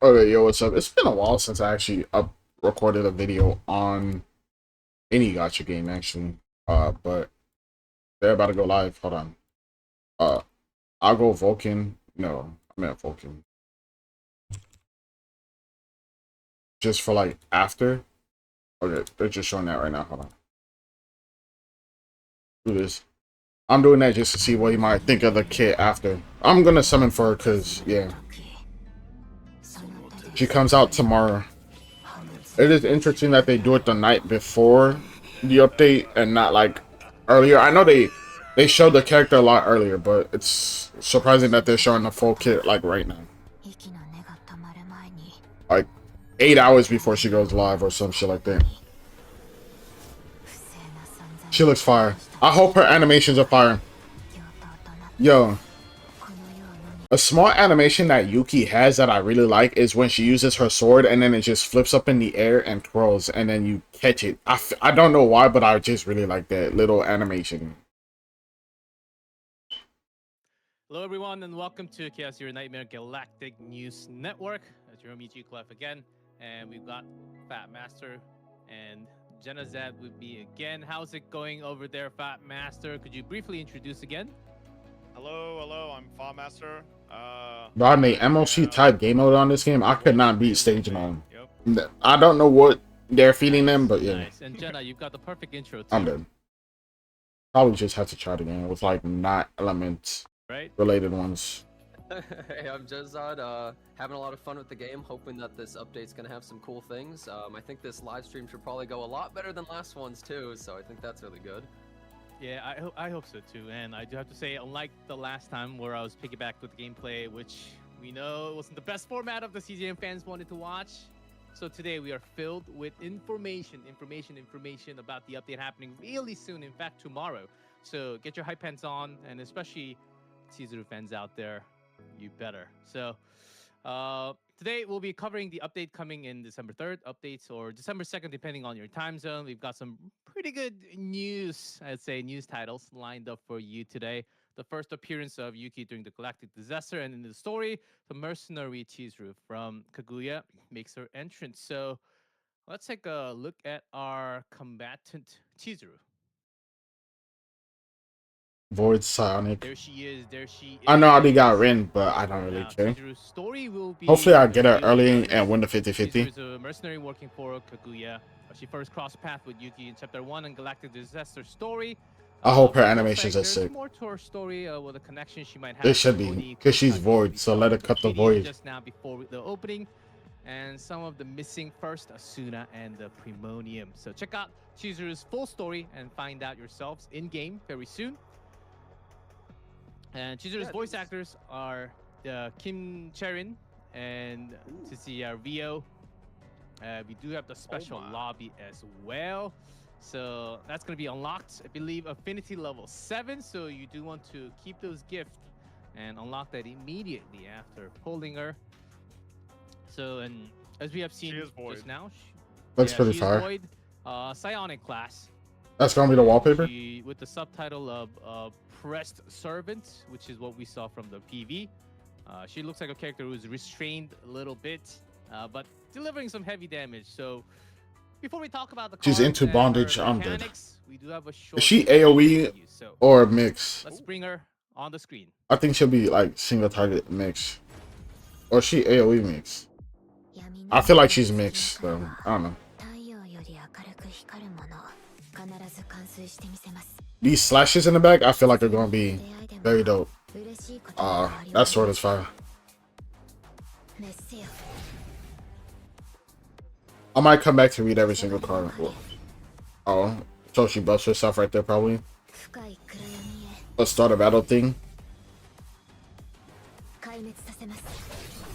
Okay, yo, what's up? It's been a while since I actually recorded a video on any gacha game actually. But they're about to go live. Hold on. Uh, I'll go Vulcan. No, I'm at Vulcan. Just for like after. Okay, they're just showing that right now. Hold on. Do this. I'm doing that just to see what you might think of the kit after. I'm gonna summon for her because yeah, she comes out tomorrow. It is interesting that they do it the night before the update and not like earlier. I know they showed the character a lot earlier, but it's surprising that they're showing the full kit like right now, like 8 hours before she goes live or some shit like that. She looks fire. I hope her animations are fire. Yo, a small animation that Yuki has that I really like is when she uses her sword and then it just flips up in the air and twirls and then you catch it. I don't know why, but I just really like that little animation. Hello everyone and welcome to Chaos Your Nightmare Galactic News Network. It's your homie Clef again, and we've got Fat Master and Jenna Zed with me again. How's it going over there, Fat Master? Could you briefly introduce again? Hello, I'm Fat Master. Rodney, MLC type game mode on this game, I could not beat stage mode. Yep. I don't know what they're feeding them, but yeah. Nice. And Jenna, you've got the perfect intro too. I'm dead. Probably just have to try it again with like not elements related ones. Hey, I'm Jezad, having a lot of fun with the game, hoping that this update's gonna have some cool things. I think this live stream should probably go a lot better than last one's too, so I think that's really good. Yeah, I hope so too. And I do have to say, unlike the last time where I was piggybacked with the gameplay, which we know it wasn't the best format of the CGM fans wanted to watch. So today we are filled with information about the update happening really soon. In fact, tomorrow. So get your hype pants on, and especially Chirzuru fans out there, you better. So today we'll be covering the update coming in December 3rd, updates, or December 2nd, depending on your time zone. We've got some pretty good news, I'd say, news titles lined up for you today. The first appearance of Yuki during the galactic disaster, and in the story, the mercenary Chirzuru from Kaguya makes her entrance. So let's take a look at our combatant Chirzuru. Void Psionic. There she is. I know I already got Rin, but I don't really care. Story will be Hopefully I get her early and win the 50-50. She's a mercenary working for Kaguya. She first crossed paths with Yuki in Chapter 1 in Galactic Disaster Story. I hope her animations are sick. There's more to her story with a connection she might have. It should be, because she's Void, so let her cut the Void. Just now before the opening, and some of the missing first, Asuna and the Primonium. So check out Chizuru's full story and find out yourselves in-game very soon. And Chizuru's voice actors are Kim Cherin and Tetsuya Ryo. We do have the special lobby as well. So that's going to be unlocked, I believe, Affinity level 7. So you do want to keep those gifts and unlock that immediately after pulling her. So, and as we have seen just now, that's pretty far. Psionic class. That's going to be the wallpaper? With the subtitle of Pressed Servant, which is what we saw from the PV. She looks like a character who's restrained a little bit, but delivering some heavy damage. So before we talk about the she's into bondage, I'm dead. We do have a short is she AoE or a mix? Let's bring her on the screen. I think she'll be like single target mix. Or is she AoE mix? I feel like she's mixed, so I don't know. These slashes in the back, I feel like are gonna be very dope. That sword is fire. I might come back to read every single card. Oh, so she busts herself right there, probably. Let's start a battle thing.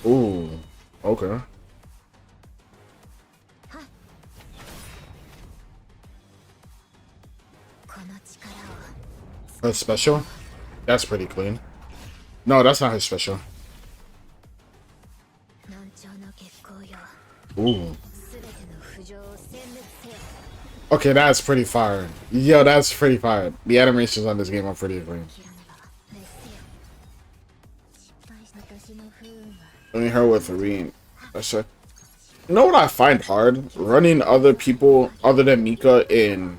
Ooh, okay. Her special? That's pretty clean. No, that's not her special. Ooh. Okay, that's pretty fire. Yo, that's pretty fire. The animations on this game are pretty clean. Only her with Rin. That's it. You know what I find hard? Running other people other than Mika in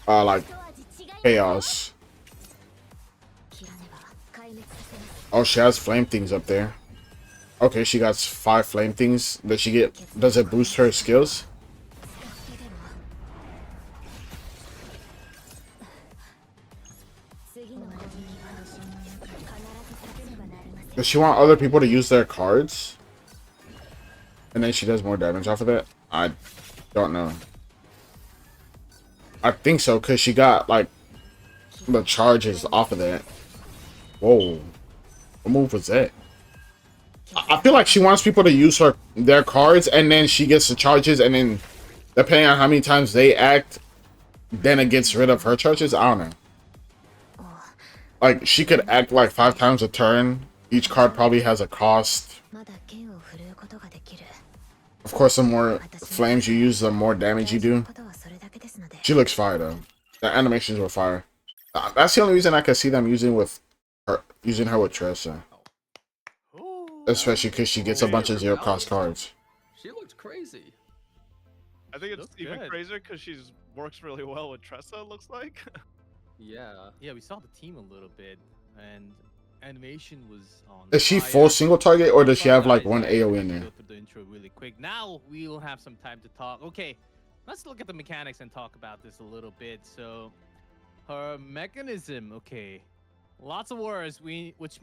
like chaos. Oh, she has flame things up there. Okay, she got 5 flame things. Does she get? Does it boost her skills? Does she want other people to use their cards? And then she does more damage off of that? I don't know. I think so, because she got, like, the charges off of that. Whoa. What move was that? I feel like she wants people to use their cards, and then she gets the charges, and then, depending on how many times they act, then it gets rid of her charges? I don't know. Like, she could act, like, 5 times a turn. Each card probably has a cost. Of course, the more flames you use, the more damage you do. She looks fire, though. The animations were fire. That's the only reason I could see them using her with Tressa. Especially because she gets a bunch of 0-cost cards. She looks crazy. I think it's Looks even good. crazier because she works really well with Tressa, it looks like. Yeah. Yeah, we saw the team a little bit, and animation was on. Is she fire. full single target, or does she have like Guys, one I AoE have in to there? Go through the intro really quick. Now we will have some time to talk. Okay, let's look at the mechanics and talk about this a little bit. So, her mechanism. Okay, lots of words. Which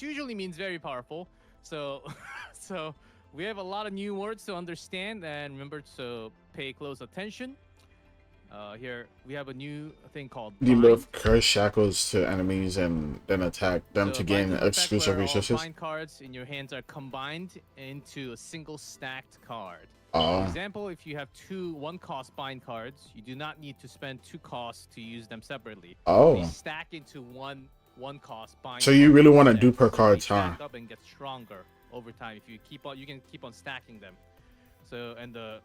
usually means very powerful. So, so we have a lot of new words to understand, and remember to pay close attention. Here we have a new thing called You bind. move curse shackles to enemies and then attack them to So gain bind is an effect exclusive where all resources. bind cards in your hands are combined into a single stacked card. Oh, For example, if you have 2 1-cost bind cards, you do not need to spend 2 costs to use them separately. They oh. stack into one-cost bind. So you card really want to instead. dupe her So cards, they huh? stack up and get stronger over time. If you you can keep on stacking them. So and the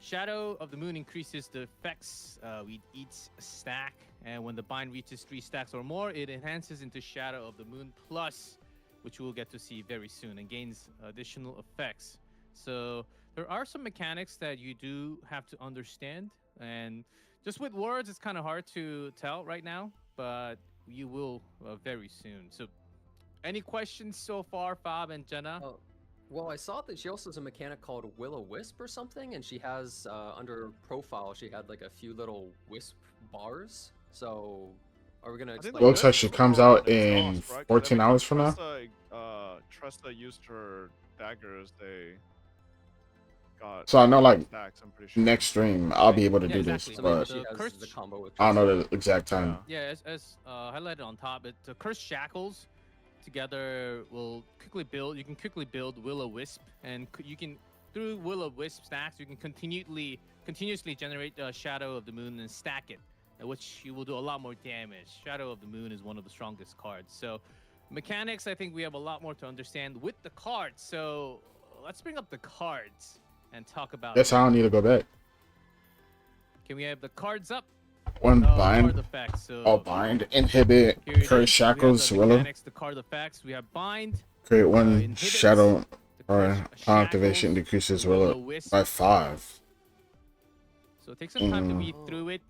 Shadow of the Moon increases the effects with each stack, and when the bind reaches 3 stacks or more, it enhances into Shadow of the Moon Plus, which we'll get to see very soon, and gains additional effects. So there are some mechanics that you do have to understand, and just with words, it's kind of hard to tell right now, but you will very soon. So, any questions so far, Fab and Jenna? Oh, well, I saw that she also has a mechanic called Will-O-Wisp or something, and she has under profile she had like a few little wisp bars. So, are we gonna I think explain? Looks the like wisps she were comes on out in exhaust, right? 'Cause 14 every time hours from now. Tressa used her daggers, they got So I know, like, stacks, I'm pretty sure. next stream I'll be able to Yeah, do exactly. this, So maybe but she The has cursed- the combo with. I don't know Tressa. the exact time. Yeah, as highlighted on top, the cursed shackles together will quickly build. You can quickly build Will-O-Wisp, and you can through Will-O-Wisp stacks, you can continuously generate the Shadow of the Moon and stack it, which you will do a lot more damage. Shadow of the Moon is one of the strongest cards. So mechanics, I think we have a lot more to understand with the cards. So let's bring up the cards and talk about. Guess I don't need to go back. Can we have the cards up? One Card bind. effects. So Oh, bind. Inhibit. here it is. Curse We have shackles. the Willow. mechanics, the card effects. We have bind. Create one inhibits, shadow the or cursed upon activation shackles, decreases the Willow Will-O-Wisp. by 5. So take some time to Mm. read through it.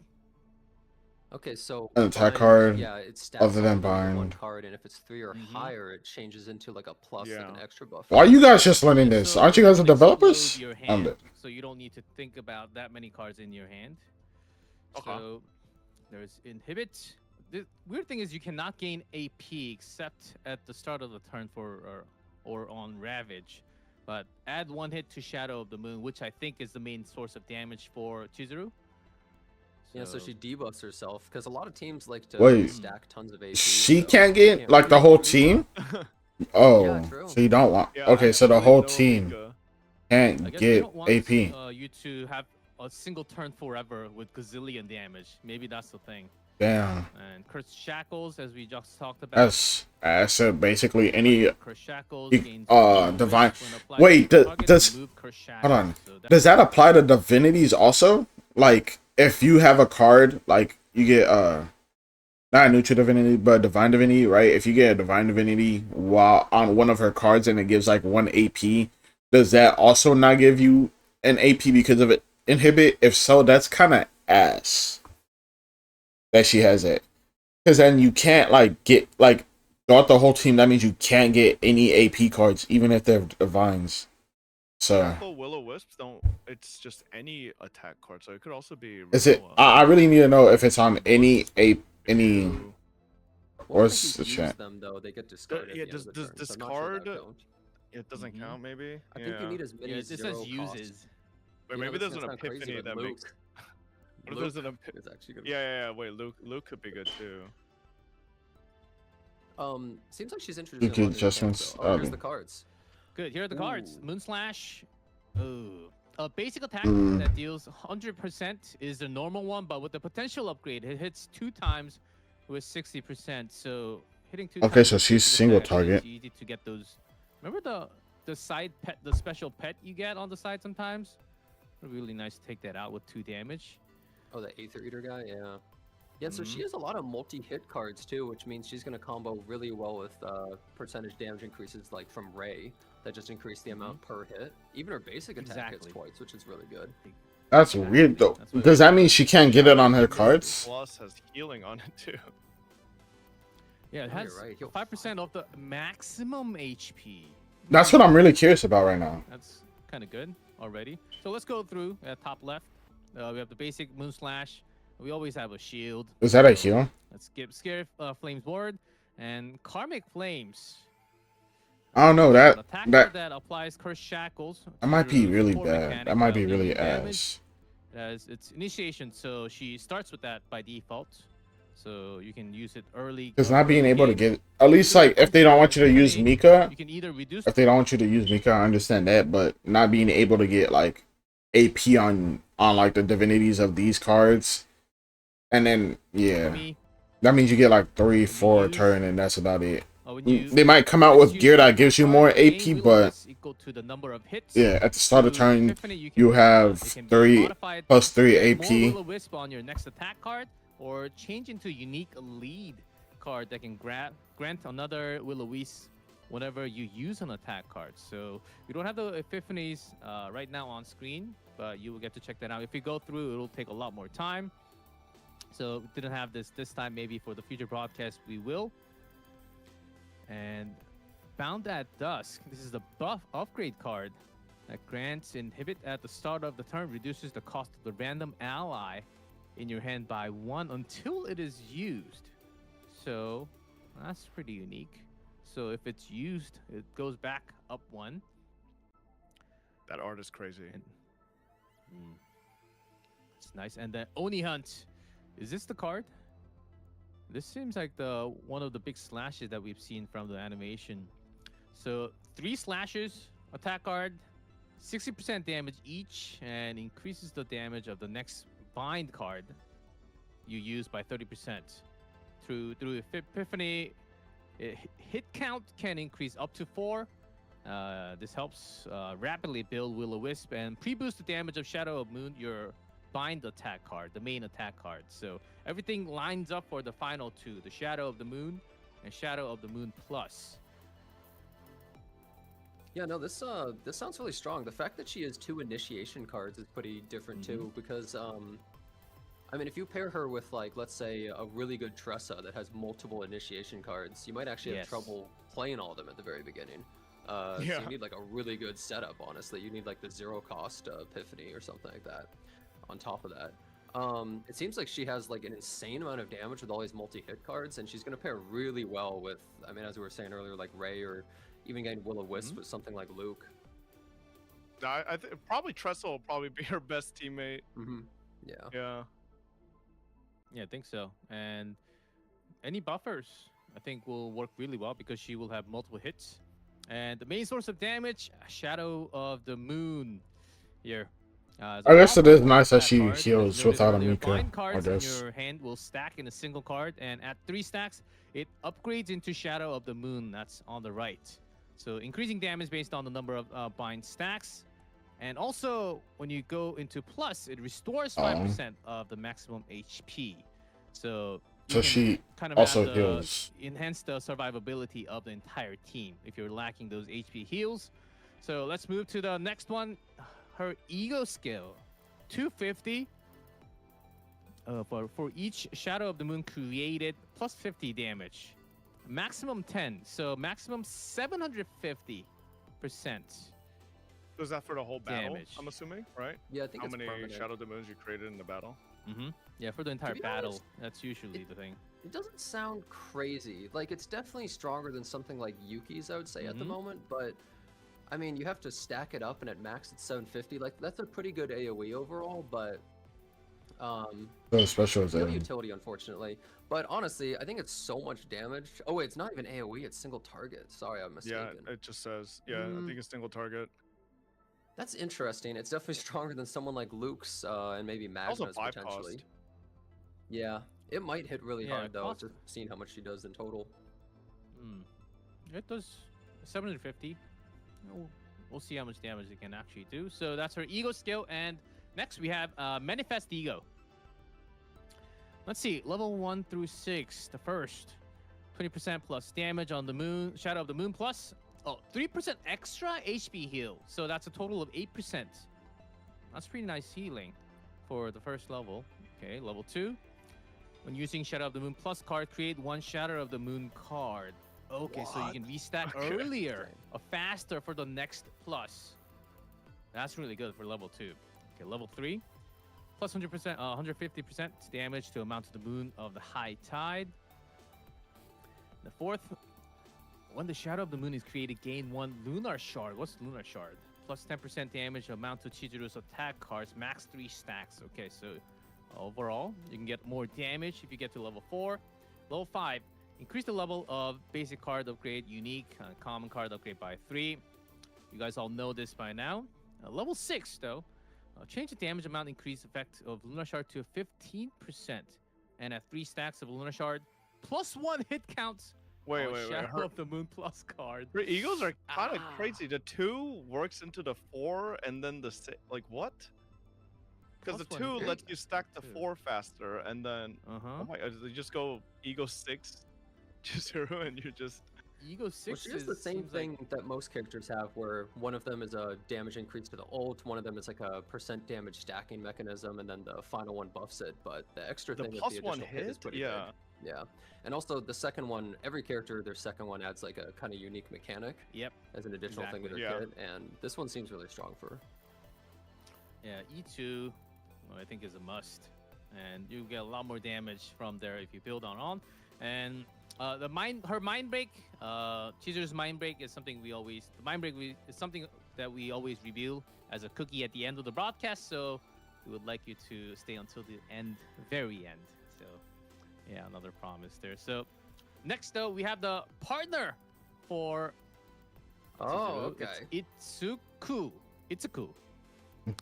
Okay, so An attack bind, card yeah, it stacks other than onto one bind. card, and if it's 3 or Mhm. higher, it changes into like a plus, like an Yeah. extra buff. Why are you guys just learning this? So Aren't you guys the it will explode developers? your I'm hand, the- so you don't need to think about that many cards in your hand. Okay. So there's inhibit. The weird thing is you cannot gain AP except at the start of the turn or on Ravage. But add 1 hit to Shadow of the Moon, which I think is the main source of damage for Chirzuru. Yeah, so she debuffs herself because a lot of teams like to Wait. stack tons of AP. She so can't they get, like, the really whole debuff. team? Oh, Yeah, true. so you don't want... Yeah, Okay, I so the actually whole know team Mika. I can't guess they get don't want AP. you to have a single turn forever with gazillion damage. Maybe that's the thing. Damn. And Cursed Shackles, as we just talked about. So basically any... Cursed Shackles you- gains divine- when applied Wait, to the do- target, does- remove Cursed hold on. Shackles. So that- Does that apply to divinities also? Like, if you have a card, like, you get, not a neutral divinity, but divine divinity, right? If you get a divine divinity while on one of her cards and it gives, like, 1 AP, does that also not give you an AP because of it inhibit? If so, that's kind of ass that she has it. Because then you can't like get like throughout the whole team. That means you can't get any AP cards, even if they're divines. So Example, Will-O-Wisps don't. It's just any attack card, so it could also be. is it? Renoa. I really need to know if it's on any any. You- Where's Once the you use chat? them though, they get discarded. yeah, at the end of the does turn, so I'm not sure that discard- count. It doesn't Mhm. count, maybe. I think you need as many Yeah, as this zero says cost. uses. Wait, You know, maybe this there's an gonna sound crazy, epiphany but that Luke, makes. What if there's an is actually gonna. Yeah. Wait, Luke could be good too. Seems like she's introducing Luke a lot of new adjustments, mechanics, though. Oh, here's okay. the cards. Good. Here are the cards. Ooh. Moonslash. Ooh. A basic attack Mm. that deals 100% is the normal one, but with the potential upgrade, it hits 2 times with 60%. So hitting 2 Okay, times so with she's basic single attack, target. It's easy to get those. Remember the side pet, the special pet you get on the side sometimes? Really nice to take that out with 2 damage. Oh, the Aether Eater guy, yeah. Yeah, so Mm-hmm. she has a lot of multi-hit cards too, which means she's gonna combo really well with percentage damage increases like from Ray that just increase the amount per hit. Even her basic attack hits Exactly. twice, which is really good. That's weird though. That's what Does it that is. mean she can't get it on her cards? Plus has healing on it too. Yeah, it Oh, has you're right. He'll 5% of the maximum HP. That's what I'm really curious about right now. That's kind of good already. So let's go through at top left. We have the basic Moonslash. We always have a shield. Is that a So heal? let's skip Scare Flames Ward and Karmic Flames. I don't know An that attacker that applies Cursed Shackles. that might to be the really core bad. mechanic That might while be really dealing damage. ass. As its initiation, so she starts with that by default. So you can use it early. Because not being early able to game. get at least like if they don't want you to use Mika, You can either reduce if they don't want you to use Mika, I understand that, but not being able to get like AP on like the divinities of these cards, and then yeah, me. that means you get like 3, 4 a use- turn, and that's about it. When you They might come out once with you gear that hit gives you card, more the main AP, will but is equal to the number of hits. yeah, at the start of To turn Epiphany, you you have it can be 3 modified plus 3 to get more AP. Will-O-Wisp on your next attack card, or change into unique lead card that can grant another Will-O-Wisp whenever you use an attack card. So we don't have the epiphanies right now on screen, but you will get to check that out. If we go through, it'll take a lot more time. So we didn't have this time. Maybe for the future broadcast we will. And Bound at Dusk. This is the buff upgrade card that grants inhibit at the start of the turn, reduces the cost of the random ally in your hand by 1 until it is used. So that's pretty unique. So if it's used, it goes back up 1. That art is crazy. And, it's nice. And then Oni Hunt. Is this the card? This seems like the one of the big slashes that we've seen from the animation. So 3 slashes, attack card, 60% damage each, and increases the damage of the next bind card you use by 30%. Through Epiphany, hit count can increase up to 4. This helps rapidly build Will-O-Wisp and pre-boost the damage of Shadow of Moon, your bind attack card, the main attack card. So everything lines up for the final 2, the Shadow of the Moon and Shadow of the Moon Plus. Yeah, no, this sounds really strong. The fact that she has 2 initiation cards is pretty different too, because I mean, if you pair her with like, let's say, a really good Tressa that has multiple initiation cards, you might actually have trouble playing all of them at the very beginning. So you need like a really good setup, honestly. You need like the 0 cost Epiphany or something like that on top of that. It seems like she has like an insane amount of damage with all these multi-hit cards, and she's going to pair really well with, I mean, as we were saying earlier, like Ray, or even getting Will-O-Wisp with something like Luke. I think probably Tressa will probably be her best teammate. Yeah. Yeah. Yeah, I think so. And any buffers, I think, will work really well because she will have multiple hits. And the main source of damage, Shadow of the Moon. Here. I guess it is nice that she heals without a Mika, Bind I cards in guess. your hand will stack in a single card, and at 3 stacks, it upgrades into Shadow of the Moon. That's on the right. So increasing damage based on the number of bind stacks. And also, when you go into plus, it restores 5% of the maximum HP. So she kind of also have heals. enhance the survivability of the entire team. If you're lacking those HP heals, So let's move to the next one. Her ego skill, 250. For each Shadow of the Moon created, plus 50 damage. Maximum 10, so maximum 750%. So is that for the whole battle? Damage. I'm assuming, right? Yeah, I think How it's many permanent. Shadow of the Moons you created in the battle? Yeah, for the entire be battle, honest, that's usually the thing. It doesn't sound crazy. Like, it's definitely stronger than something like Yuki's, I would say, at the moment, but I mean, you have to stack it up, and at max it's 750. Like, that's a pretty good AoE overall, but So special no then. utility, unfortunately. But honestly, I think it's so much damage. Oh wait, it's not even AoE, it's single target. Sorry, I'm mistaken. Yeah, it just says, I think it's single target. That's interesting. It's definitely stronger than someone like Luke's and maybe Also Magna's 5 potentially. cost. Yeah, it might hit really Yeah, hard though, cost- just seeing how much she does in total. It does 750. We'll see how much damage it can actually do. So that's her ego skill. And next we have Manifest Ego. Let's see, level 1 through 6. The first, 20% plus damage on the moon, Shadow of the Moon plus 3% extra HP heal. So that's a total of 8%. That's pretty nice healing for the first level. Okay, level 2. When using Shadow of the Moon plus card, create 1 Shadow of the Moon card. Okay, so you can restack earlier or faster for the next plus. That's really good for level 2. Okay, level 3. Plus 100%, 150% damage to amount to the Moon of the High Tide. The fourth, when the Shadow of the Moon is created, gain 1 Lunar Shard. What's Lunar Shard? Plus 10% damage to amount to Chizuru's attack cards, max 3 stacks. Okay, so overall, you can get more damage if you get to level 4. Level 5, increase the level of basic card upgrade, unique, common card upgrade by 3. You guys all know this by now. Level 6, though. Change the damage amount increase effect of Lunar Shard to 15%. And at 3 stacks of Lunar Shard, plus 1 hit counts. Wait. Shadow of the Moon plus card. Her egos are kind of crazy. The 2 works into the 4, and then the 6. Like, what? Because the Plus 2 1 lets hit. you stack the 2. 4 faster, and then oh my god, you just go ego 6 to 0, and you just Ego 6 Which is the same thing that most characters have, where one of them is a damage increase to the ult, one of them is like a % damage stacking mechanism, and then the final one buffs it. But the extra the thing of plus the 1 additional hit is hit. pretty Yeah. good. Yeah. And also the second one, every character, their second one adds like a kind of unique mechanic Yep. as an additional thing to their Exactly. kit, and this one seems really strong for her. Yeah, E2, I think is a must. And you get a lot more damage from there if you build on. And her mind break, Chizuru's mind break is something is something that we always review as a cookie at the end of the broadcast. So we would like you to stay until the end, very end. So yeah, another promise there. So next though, we have the partner for Oh, Chizuru. okay. It's Itsuku.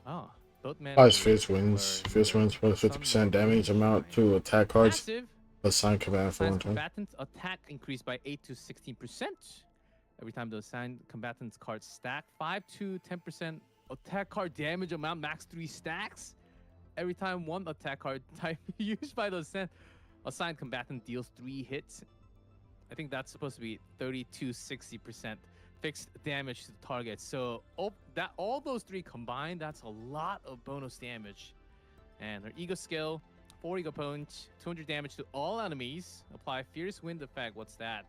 Ah, both men. Plus fierce wins. Fierce wins plus 50% damage amount to attack cards. Massive. Assigned command for 1 Assigned turn. combatant's attack increased by 8 to 16% every time the assigned combatant's card stack. 5 to 10% attack card damage amount, max 3 stacks. Every time 1 attack card type used by the assigned combatant deals 3 hits. I think that's supposed to be 30 to 60% fixed damage to the target. So all those 3 combined, that's a lot of bonus damage. And her ego skill, 4 ego points, 200 damage to all enemies. Apply fierce wind effect. What's that?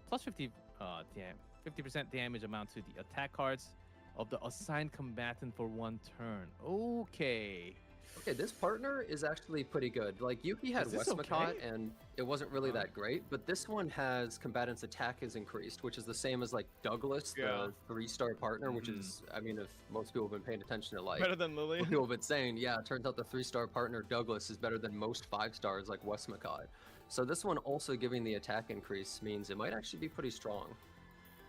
Plus 50% damage amount to the attack cards of the assigned combatant for 1 turn. Okay. Okay, this partner is actually pretty good. Like, Yuki had Is this Westmacott, okay? and it wasn't really that great, but this one has combatant's attack is increased, which is the same as, like, Douglas, Yeah. the 3-star partner, which is, I mean, if most people have been paying attention to, like, Better than Lily. what people have been saying, yeah, it turns out the 3-star partner, Douglas, is better than most 5 stars, like Westmacott. So this one also giving the attack increase means it might actually be pretty strong.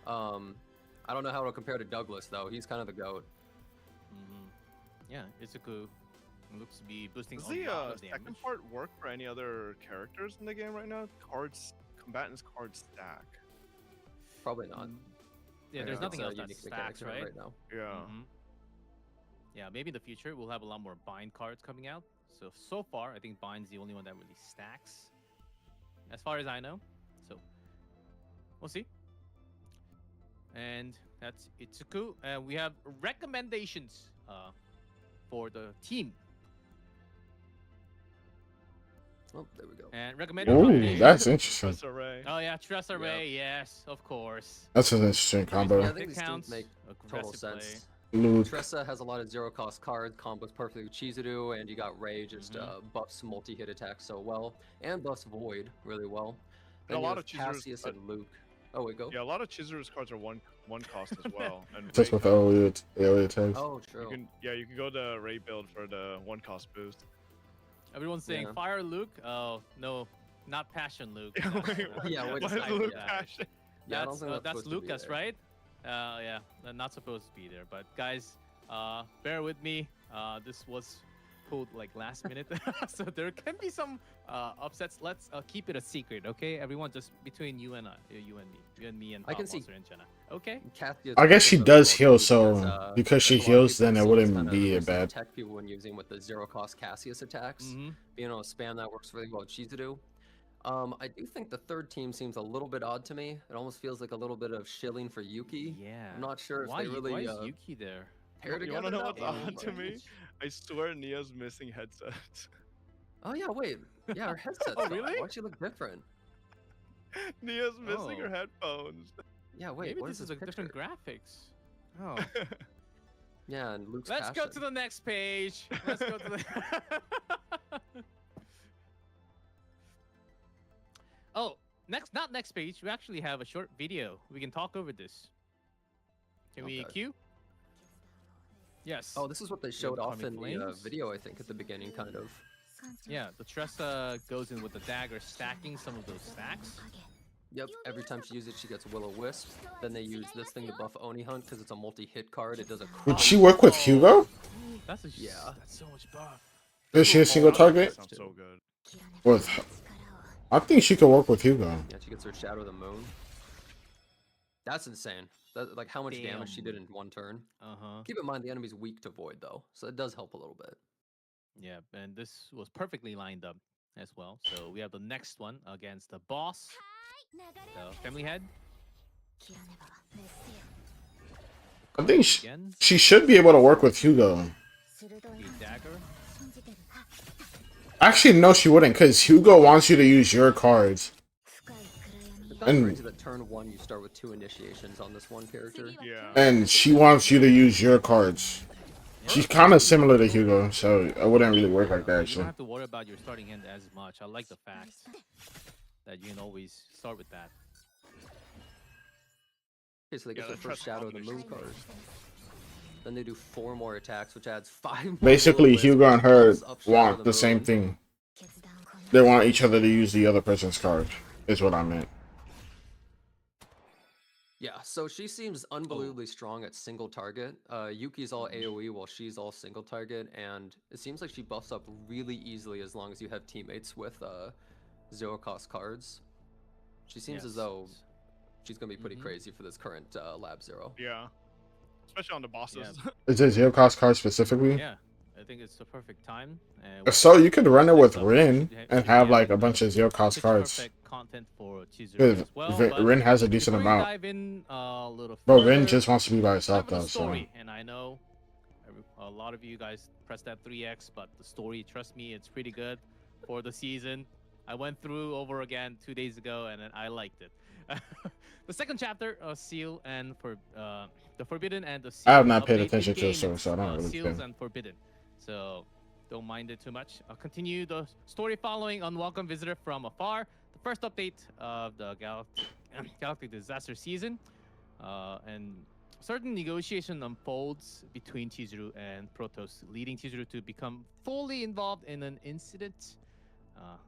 I don't know how it'll compare to Douglas, though. He's kind of the GOAT. Yeah, Itsuku looks to be boosting Does a the lot of second damage. part work for any other characters in the game right now? Combatants card stack. Probably not. Yeah, Yeah, there's it's nothing a else that unique mechanic stacks, to it right? now. Yeah. Yeah, maybe in the future we'll have a lot more bind cards coming out. So far, I think bind's the only one that really stacks, as far as I know. So we'll see. and that's Itsuku. And we have recommendations for the team. Oh, there we go. And recommended Ooh, combination. that's interesting. Array. Oh yeah, Trust Array. Yeah. Yes, of course. That's an interesting Yeah, I combo. think these Counts, two make total aggressive play. sense. Luke. Tressa has a lot of zero cost cards, combos perfectly with Chirzuru, and you got Ray just buffs multi-hit attacks so well, and buffs Void really well. Yeah, Then a you lot have of Chizuru's, Cassius and Luke. Oh wait, go. Yeah, a lot of Chizuru's cards are one cost as well. And Just Ray with cards. AoE attacks. Oh, true. You can go to Ray build for the 1 cost boost. Everyone's saying Yeah. Fire Luke. Oh no, not Passion Luke. Yeah, Why which is side Luke is that? passion? Yeah, I don't think That's supposed to be Lucas, there. right? Yeah, they're not supposed to be there. But guys, bear with me. This was pulled like last minute, so there can be some upsets. Let's keep it a secret, okay? Everyone, just between you and me and I can see- Monster and Jenna. Okay? Cassius I guess she really does well, heal, too, so because she there's a lot of heals, people then it see as wouldn't kinda be the bad. tech people when using with the zero cost Cassius attacks. Mm-hmm. Being able to spam that works really well with Chirzuru. I do think the third team seems a little bit odd to me. It almost feels like a little bit of shilling for Yuki. Yeah. I'm not sure if Why, they really why is Yuki there? pair You together. wanna know that what's well, odd to but- me? I swear Nia's missing headsets. Oh yeah, wait. Yeah, her headset's Oh, gone. really? Why'd she look different? Nia's missing her Oh. headphones. Yeah, wait. Maybe what this is is a this different picture? graphics. Oh. Yeah, and Luke's Let's go passion. to the next page. Let's go to the. Oh, not next page. We actually have a short video. We can talk over this. Can we Okay. cue? Yes. Oh, this is what they showed off Atomic in the Flames? video, I think, at the beginning, kind of. Yeah, the Tressa goes in with the dagger, stacking some of those stacks. Yep, every time she uses it, she gets Will-O-Wisp. Then they use this thing to buff Oni Hunt because it's a multi-hit card. It does a Would crit. she work with Hugo? That's a Yeah. That's so much buff. Is she a single target? Sounds so good. With, I think she could work with Hugo. Yeah, she gets her Shadow of the Moon. That's insane. That, like how much damage she did in one turn. Uh huh. Keep in mind the enemy's weak to Void though, so it does help a little bit. Yeah, and this was perfectly lined up as well. So we have the next one against the boss, the Family Head. I think Again, she should be able to work with Hugo. the dagger. Actually, no, she wouldn't, because Hugo wants you to use your cards. It's kind of And- crazy that turn 1 you start with 2 initiations on this one character. Yeah. And she wants you to use your cards. She's kind of similar to Hugo, so it wouldn't really work like that, You don't actually. have to worry about your starting end as much. I like the fact that you can always start with that. Okay, so they get Yeah, their the first Trust Shadow of the Moon combination. card. Then they do 4 more attacks, which adds 5 more. Basically, Will-O-Wisp, Hugo and which her buffs up Shadow want of the same Moon. thing. They want each other to use the other person's card, is what I meant. Yeah, so she seems unbelievably strong at single target. Yuki's all AoE while she's all single target, and it seems like she buffs up really easily as long as you have teammates with zero cost cards. She seems as though she's gonna be pretty crazy for this current Lab Zero. Yeah. Especially on the bosses. Is it zero cost card specifically? Yeah, I think it's the perfect time. And So you could run it with Should Rin ha- and should have be like having a bunch the of zero cost pitch cards. perfect content for Chirzuru Because as well. But Rin has a decent before we amount. dive in a little Bro, further, Rin just wants to be by dive herself into the though, so. story, and I know a lot of you guys press that 3x, but the story, trust me, it's pretty good for the season. I went through over again 2 days ago, and I liked it. The second chapter, Seal and for the Forbidden and the Seal. I have not paid update attention to in-game, the story, it's, so I don't really Seals care. and Forbidden, so don't mind it too much. I'll continue the story following unwelcome visitor from afar. The first update of the Galactic Disaster season, and certain negotiation unfolds between Chirzuru and Protoss, leading Chirzuru to become fully involved in an incident.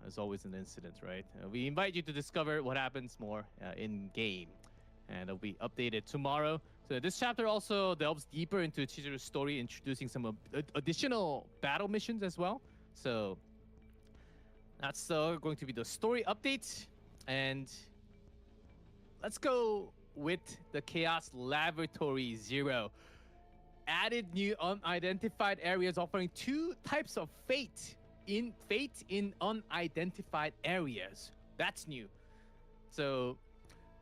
There's always an incident, right? We invite you to discover what happens more in game, and it'll be updated tomorrow. So this chapter also delves deeper into Chizuru's story, introducing some additional battle missions as well. So that's going to be the story update, and let's go with the Chaos Laboratory Zero. Added new unidentified areas offering 2 types of fate in unidentified areas. That's new. So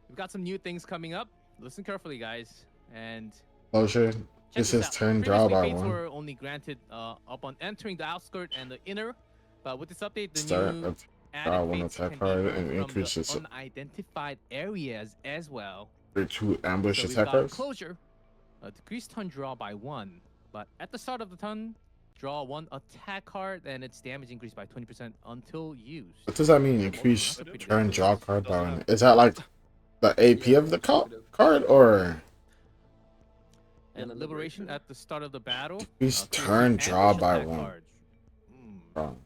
we've got some new things coming up. listen carefully, guys, and Closure. check This this is out. turn draw Previously, by fates 1. were only granted upon entering the outskirt and the inner, but with this update, the Start new of draw added 1 fates attack can be card earned and from the increases unidentified areas as well. 2 ambush So we've attack got cards. closure, decrease turn draw by 1, but at the start of the turn, draw 1 attack card and its damage increased by 20% until used. What does that mean? Oh, Increase that's a pretty turn good draw bonus. card by Doesn't 1. have- Is that like the AP Yeah, of the negative. card or And then liberation liberation. at the start of the battle. increase clears turn the draw ambush by attack 1? cards. Oh.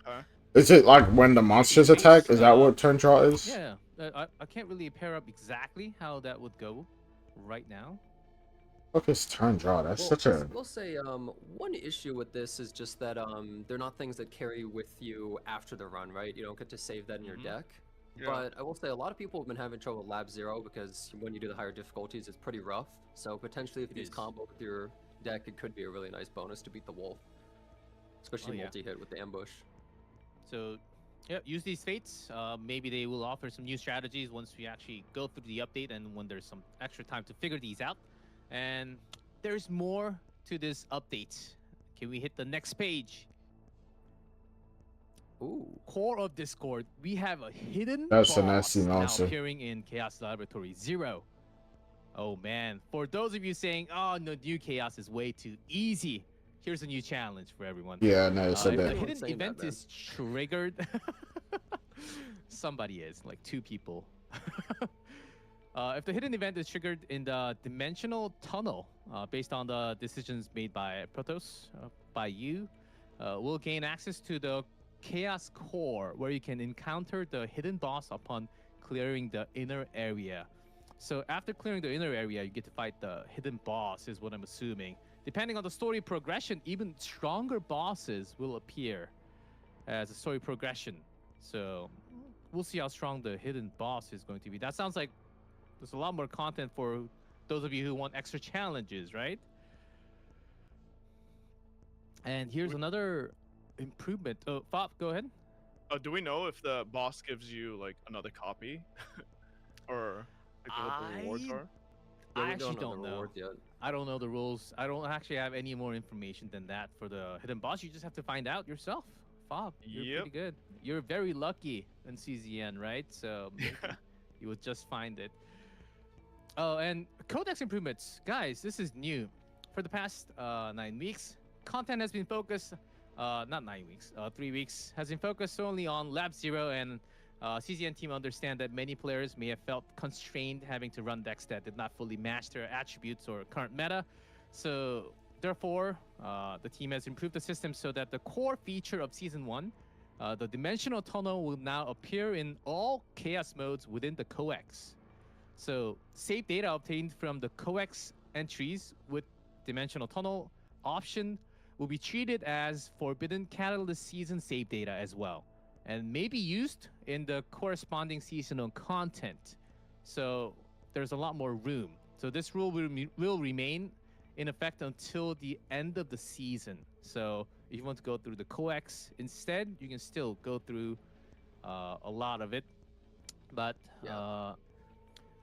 Okay. Is it like when the monsters attack? Is that what turn draw is? Yeah, I can't really pair up exactly how that would go right now. Fuck is turn draw? That's Well, such a we'll say one issue with this is just that they're not things that carry with you after the run, right? You don't get to save that in your deck. Yeah. But I will say a lot of people have been having trouble with Lab Zero because when you do the higher difficulties, it's pretty rough. So potentially, if you It use is. combo with your deck, it could be a really nice bonus to beat the wolf, especially yeah. multi-hit with the ambush. So, yeah, use these fates. Maybe they will offer some new strategies once we actually go through the update and when there's some extra time to figure these out. And there's more to this update. Can we hit the next page? Ooh. Core of Discord, we have a hidden That's a boss nasty now monster. appearing in Chaos Laboratory 0. Oh man, for those of you saying, oh no, new Chaos is way too easy, here's a new challenge for everyone. yeah. No, it's a If the bit. Everyone's hidden saying that, event man. is triggered, somebody is, like 2 people. If the hidden event is triggered in the dimensional tunnel, based on the decisions made by Protoss, by you, we'll gain access to the Chaos Core, where you can encounter the hidden boss upon clearing the inner area. So after clearing the inner area, you get to fight the hidden boss, is what I'm assuming. Depending on the story progression, even stronger bosses will appear as a story progression. So we'll see how strong the hidden boss is going to be. That sounds like there's a lot more content for those of you who want extra challenges, right? And here's another improvement. Oh, Fop, go ahead. Do we know if the boss gives you like another copy, or like, what the rewards I- are? Yeah, I we actually the don't know. rewards yet. I don't know the rules. I don't actually have any more information than that for the hidden boss. You just have to find out yourself. Fob, you're Yep. pretty good. You're very lucky in CZN, right? So maybe you will just find it. Oh, and codex improvements. Guys, this is new. For the past 9 weeks, content has been focused, not 9 weeks, 3 weeks, has been focused solely on Lab Zero, and CZN team understand that many players may have felt constrained having to run decks that did not fully match their attributes or current meta. So therefore, the team has improved the system so that the core feature of Season 1, the Dimensional Tunnel, will now appear in all Chaos modes within the coex. So save data obtained from the coex entries with Dimensional Tunnel option will be treated as Forbidden Catalyst Season save data as well, and may be used in the corresponding seasonal content. So there's a lot more room. So this rule will remain in effect until the end of the season. So if you want to go through the coex instead, you can still go through a lot of it. But Yeah.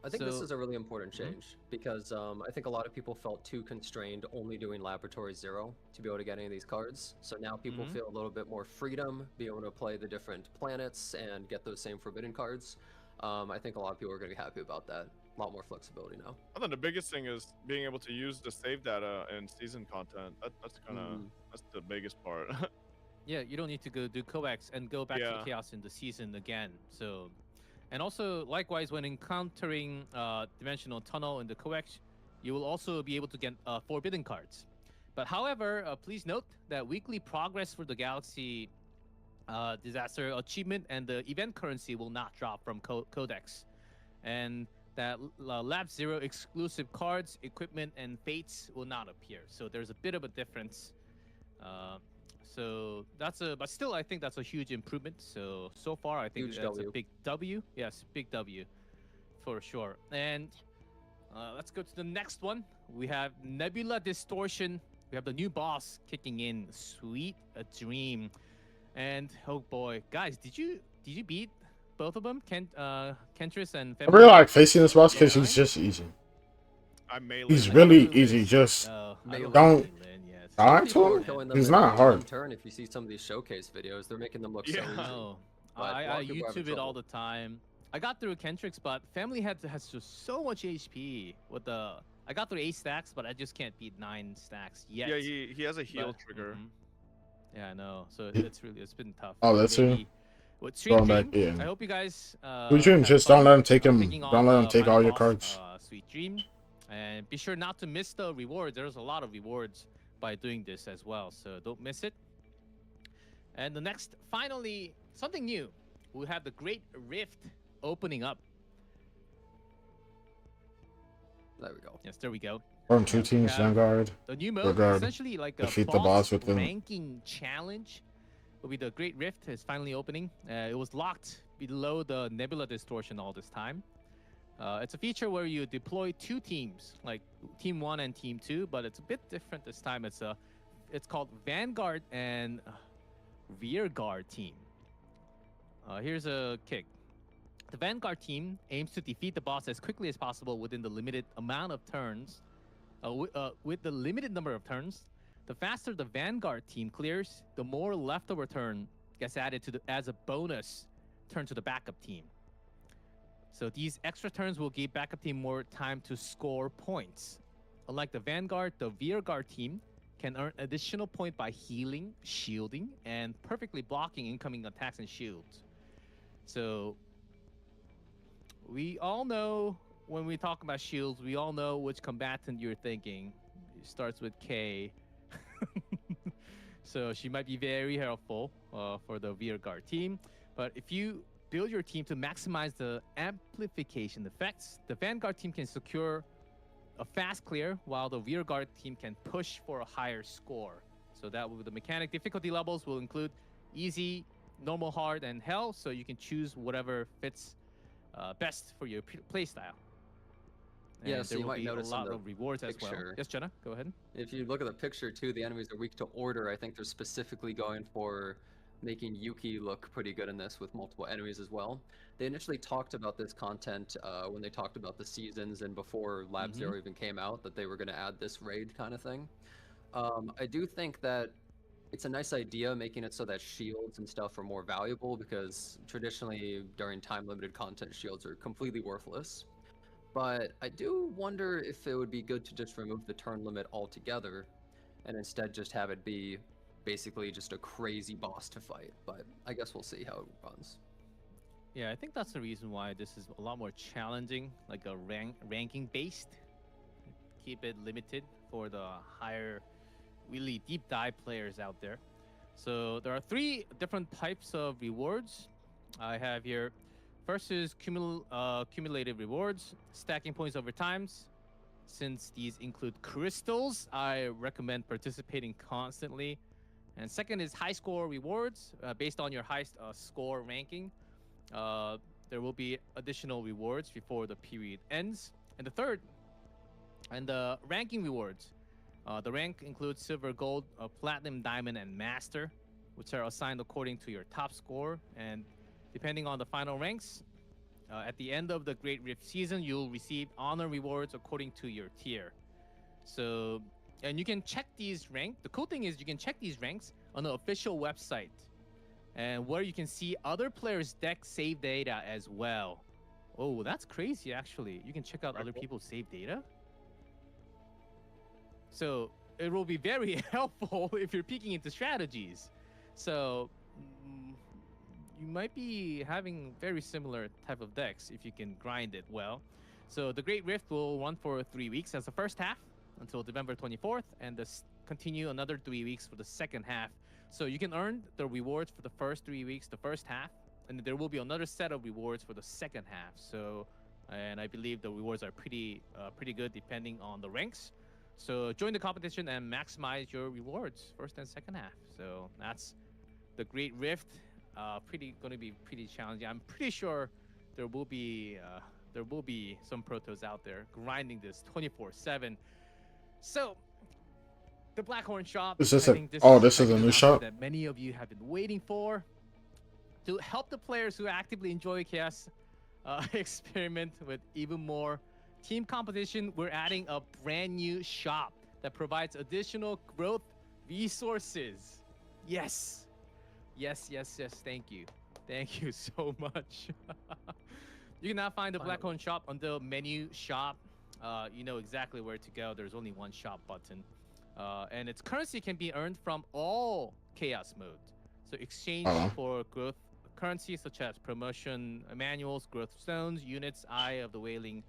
I think this so- is a really important change because I think a lot of people felt too constrained only doing Laboratory Zero to be able to get any of these cards. So now people feel a little bit more freedom, be able to play the different planets and get those same forbidden cards. I think a lot of people are going to be happy about that. A lot more flexibility now. I think the biggest thing is being able to use the save data in season content. That's kind of that's the biggest part. yeah, you don't need to go do coex and go back to Yeah. the chaos in the season again. So, and also likewise, when encountering dimensional tunnel in the coex, you will also be able to get forbidden cards. But however, please note that weekly progress for the galaxy disaster achievement and the event currency will not drop from codex, and that Lab Zero exclusive cards, equipment, and fates will not appear. So there's a bit of a difference. So that's but still, I think that's a huge improvement. So far, I think Huge that's W. a big W. Yes, big W, for sure. And let's go to the next one. We have Nebula Distortion. We have the new boss kicking in. Sweet a Dream. And oh boy, guys, did you beat both of them, Kentress and I Femi. really like facing this boss because Yeah. he's just easy. I melee. He's Lin. really I don't do easy. Liz. Just I Melee. don't Don't- do Lin yet. die Some people to are him. killing them He's in not like hard. one turn. If you see some of these showcase videos, they're making them look so Yeah. easy. No, But a lot I of people are having YouTube it all trouble. the time. I got through Kentrix, but Family has just so much HP with the. I got through 8 stacks, but I just can't beat 9 stacks yet. Yeah, he has a heal But- trigger. mhm. Yeah, I know. So it's been tough. Oh, that's who? Maybe- With Stream Going back, Dream, yeah. I hope you guys. Sweet Dream, have just fun, don't let him take him. taking Don't on let him the take final all your boss, cards. Sweet Dream, and be sure not to miss the rewards. There's a lot of rewards by doing this as well, so don't miss it. And the next, finally, something new. We have the Great Rift opening up. There we go. Yes, there we go. From 2 teams, Yeah. Vanguard. The new mode, Vanguard. essentially like a Defeat the boss with them. ranking challenge, will be the Great Rift is finally opening. It was locked below the Nebula Distortion all this time. It's a feature where you deploy 2 teams, like Team 1 and Team 2, but it's a bit different this time. It's called Vanguard and Rearguard team. Here's a kick. The Vanguard team aims to defeat the boss as quickly as possible within the limited amount of turns. With the limited number of turns, the faster the Vanguard team clears, the more leftover turn gets added as a bonus turn to the backup team. So these extra turns will give backup team more time to score points. Unlike the Vanguard, the Rearguard team can earn additional point by healing, shielding, and perfectly blocking incoming attacks and shields. So we all know when we talk about shields, we all know which combatant you're thinking. It starts with K. So she might be very helpful for the Rearguard team. But if you build your team to maximize the amplification effects, the Vanguard team can secure a fast clear, while the Rearguard team can push for a higher score. So that the mechanic difficulty levels will include easy, normal, hard, and hell. So you can choose whatever fits best for your playstyle. Yeah, And so there you will might be a notice in lot the of rewards as well. picture- Yes, Jenna, go ahead. If you look at the picture too, the enemies are weak to order. I think they're specifically going for making Yuki look pretty good in this with multiple enemies as well. They initially talked about this content when they talked about the seasons and before Lab Zero even came out, that they were going to add this raid kind of thing. I do think that it's a nice idea making it so that shields and stuff are more valuable, because traditionally during time limited content, shields are completely worthless. But I do wonder if it would be good to just remove the turn limit altogether and instead just have it be basically just a crazy boss to fight. But I guess we'll see how it runs. Yeah, I think that's the reason why this is a lot more challenging, like a ranking based. Keep it limited for the higher, really deep dive players out there. So there are 3 different types of rewards I have here. First is cumulative rewards, stacking points over times. Since these include crystals, I recommend participating constantly. And second is high score rewards, based on your highest score ranking. There will be additional rewards before the period ends. And the third, and the ranking rewards. The rank includes silver, gold, platinum, diamond, and master, which are assigned according to your top score. And depending on the final ranks, at the end of the Great Rift season, you'll receive honor rewards according to your tier. So, and you can check these ranks. The cool thing is you can check these ranks on the official website, and where you can see other players' deck save data as well. Oh, that's crazy, actually. You can check out other people's save data. So it will be very helpful if you're peeking into strategies. So you might be having very similar type of decks if you can grind it well. So the Great Rift will run for 3 weeks as the first half until November 24th, and continue another 3 weeks for the second half. So you can earn the rewards for the first 3 weeks, the first half, and there will be another set of rewards for the second half. So, and I believe the rewards are pretty good depending on the ranks. So join the competition and maximize your rewards first and second half. So that's the Great Rift. Going to be pretty challenging. I'm pretty sure there will be some protos out there grinding this 24/7. So the Blackhorn shop. Is this I a- think oh, this is a exciting new announcement shop? that many of you have been waiting for. to help the players who actively enjoy chaos experiment with even more team competition, we're adding a brand new shop that provides additional growth resources. Yes. Yes. Thank you. Thank you so much. You can now find the Black Hole shop under menu shop. You know exactly where to go. There's only one shop button. And its currency can be earned from all chaos mode. So exchange for growth currency such as promotion manuals, growth stones, units, Eye of the Wailing,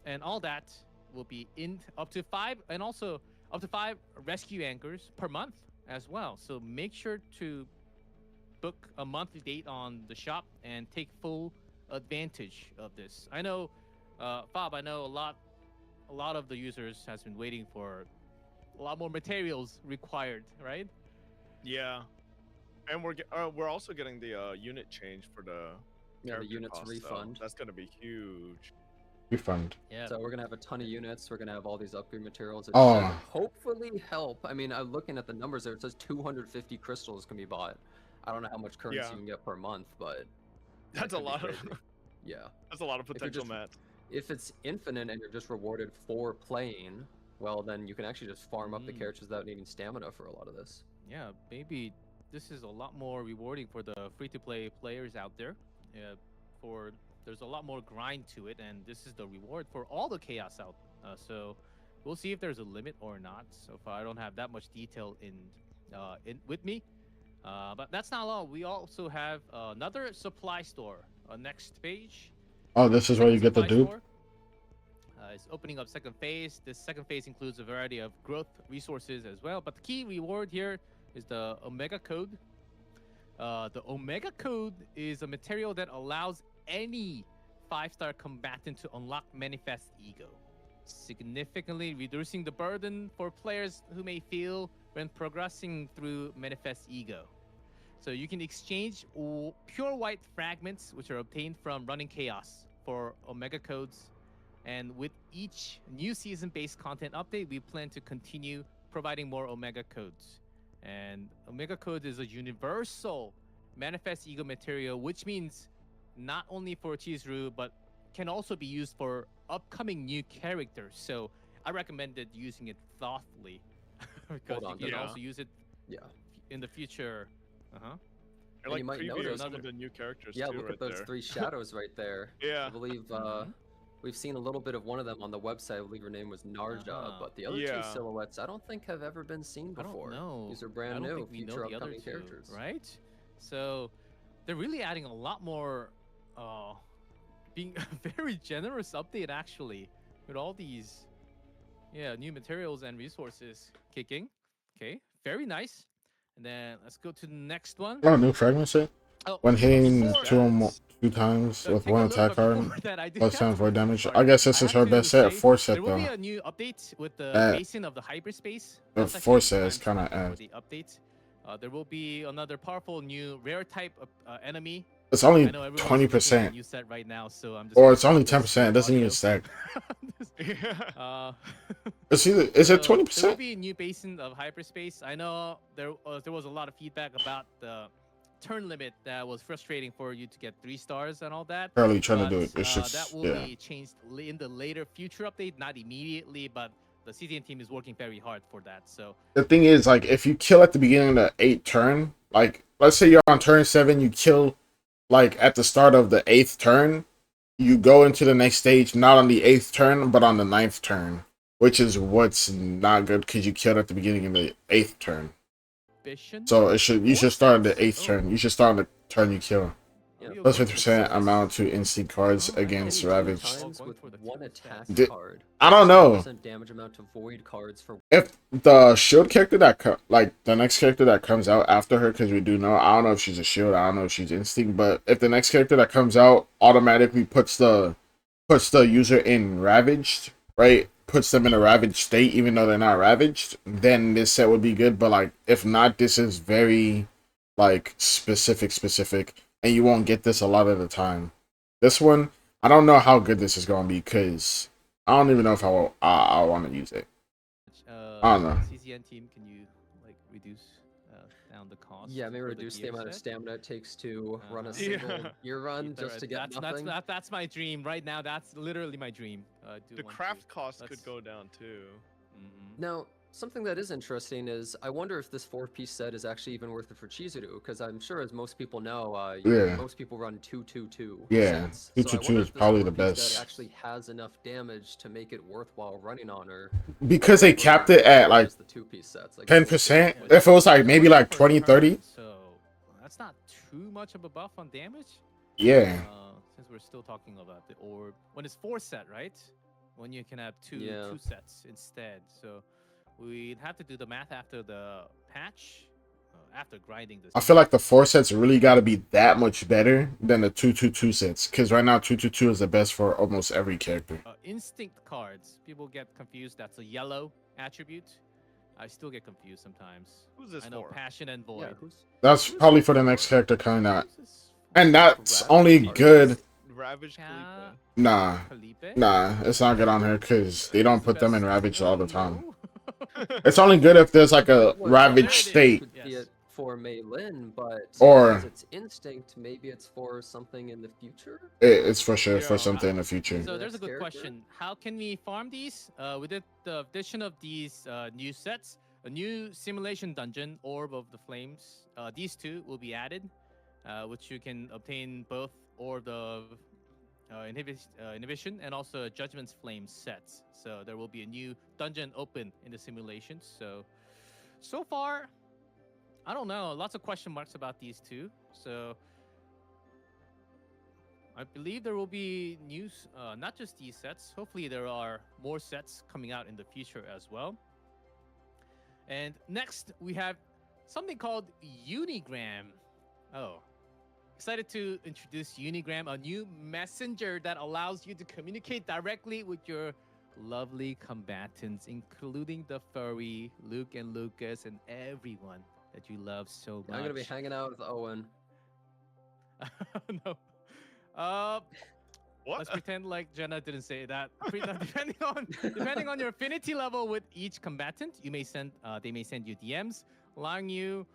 and all that will be in up to 5, and also up to 5 rescue anchors per month as well. So make sure to book a monthly date on the shop and take full advantage of this. I know, Bob, I know a lot of the users has been waiting for a lot more materials required, right? Yeah, and we're also getting the unit change for the the units cost, refund. So that's gonna be huge. Refund. Yeah. So we're gonna have a ton of units. We're gonna have all these upgrade materials. It Oh. should hopefully help. I mean, I'm looking at the numbers there. It says 250 crystals can be bought. I don't know how much currency you can get per month, but That's a lot of yeah. that's a lot of potential, Matt. If it's infinite and you're just rewarded for playing, well, then you can actually just farm up the characters without needing stamina for a lot of this. Yeah, maybe this is a lot more rewarding for the free-to-play players out there. There's a lot more grind to it, and this is the reward for all the chaos out. So we'll see if there's a limit or not. So far, I don't have that much detail in with me. But that's not all. We also have another supply store. Next page. Oh, this is where you get the Supply dupe? store. It's opening up second phase. This second phase includes a variety of growth resources as well. But the key reward here is the Omega Code. The Omega Code is a material that allows any 5-star combatant to unlock Manifest Ego, significantly reducing the burden for players who may feel when progressing through Manifest Ego. So you can exchange pure white fragments, which are obtained from running chaos, for Omega Codes. And with each new season-based content update, we plan to continue providing more Omega Codes. And Omega Code is a universal Manifest Ego material, which means not only for Chirzuru, but can also be used for upcoming new characters. So I recommended using it thoughtfully because you can also use it in the future. You're like you might preview notice some of the new characters yeah, too, look right at those there. 3 shadows right there. Yeah. I believe we've seen a little bit of one of them on the website. I believe her name was Narja, but the other 2 silhouettes I don't think have ever been seen before. I don't know. These are brand new, future upcoming characters. Right? So they're really adding a lot more, being a very generous update actually, with all these new materials and resources kicking. Okay, very nice. And then let's go to the next one. Oh, new fragments set? When hitting 2 times with 1 attack card, plus times void damage. I guess this is her best set. 4 set though. though. There will be a new update with the basin of the hyperspace. The 4 set is kind of ass. The update. There will be another powerful new rare type enemy. It's only 20%. You set right now, so I'm just. Or it's only 10%. It doesn't even stack. Is it 20%? There will be a new basin of hyperspace. I know there was a lot of feedback about the turn limit that was frustrating for you to get 3 stars and all that. Barely trying to do it. It's just, that will be changed in the later future update, not immediately, but the CZN team is working very hard for that. So the thing is, like, if you kill at the beginning of the 8th turn, like, let's say you're on turn 7, you kill, like, at the start of the 8th turn, you go into the next stage not on the 8th turn, but on the 9th turn, which is what's not good because you killed at the beginning of the 8th turn. So you should start at the 8th turn. You should start on the turn you kill. Plus 50% amount to instinct cards against Ravage. With 1 attack card. I don't know. Damage amount to void cards for. If the shield character like the next character that comes out after her, because we do know, I don't know if she's a shield, I don't know if she's instinct, but if the next character that comes out automatically puts the user in ravaged, right? Puts them in a ravaged state even though they're not ravaged, then this set would be good. But like if not, this is very like specific, and you won't get this a lot of the time. This one, I don't know how good this is gonna be because I don't even know if I want to use it. I don't know. CZN team, can you like reduce down the cost. Yeah, maybe for reduce the gear amount of set. stamina it takes to run a Uh-huh. single Yeah. gear run just to get nothing. That's my dream right now. That's literally my dream. The craft cost could go down too. Now, something that is interesting is I wonder if this 4-piece set is actually even worth it for Chirzuru, because I'm sure, as most people know, Yeah. most people run 2-2-2 Yeah, sets. 2-2-2 So I wonder is if this probably the 4-piece set best. actually has enough damage to make it worthwhile running on her. Because they capped it at like the 2-piece sets. Like 10%. If it was like maybe like 20, 30. So that's not too much of a buff on damage. Yeah. Since we're still talking about the orb, when it's 4 set, right? When you can have two sets instead. So we'd have to do the math after the patch, after grinding this. I feel like the 4 sets really got to be that much better than the 2-2-2 sets. Because right now 2-2-2 is the best for almost every character. Instinct cards. People get confused. That's a yellow attribute. I still get confused sometimes. Who's this I know for? Passion and Void. Yeah, That's probably for the next character coming out. Who's this And that's Ravage only Felipe? good. Ravage Ca- Nah. Felipe? Nah, it's not good on her because they don't put them in Ravage all the time. No. It's only good if there's like a Well, Ravage there it is. state. Could be Yes. it for Mei Lin, but Or- because it's instinct, maybe it's for something in the future. It's for sure for Yeah. something in the future. So there's a Next good character? question. How can we farm these? With the addition of these new sets, a new simulation dungeon, Orb of the Flames, these two will be added, which you can obtain both Orb of Inhibition and also a Judgment's Flame sets. So there will be a new dungeon open in the simulation. So far, I don't know. Lots of question marks about these two. So I believe there will be news, not just these sets. Hopefully, there are more sets coming out in the future as well. And next, we have something called Unigram. Oh, excited to introduce Unigram, a new messenger that allows you to communicate directly with your lovely combatants, including the furry, Luke and Lucas, and everyone that you love so much. I'm gonna be hanging out with Owen. No. What? Let's pretend like Jenna didn't say that. Depending on your affinity level with each combatant, they may send you DMs, allowing you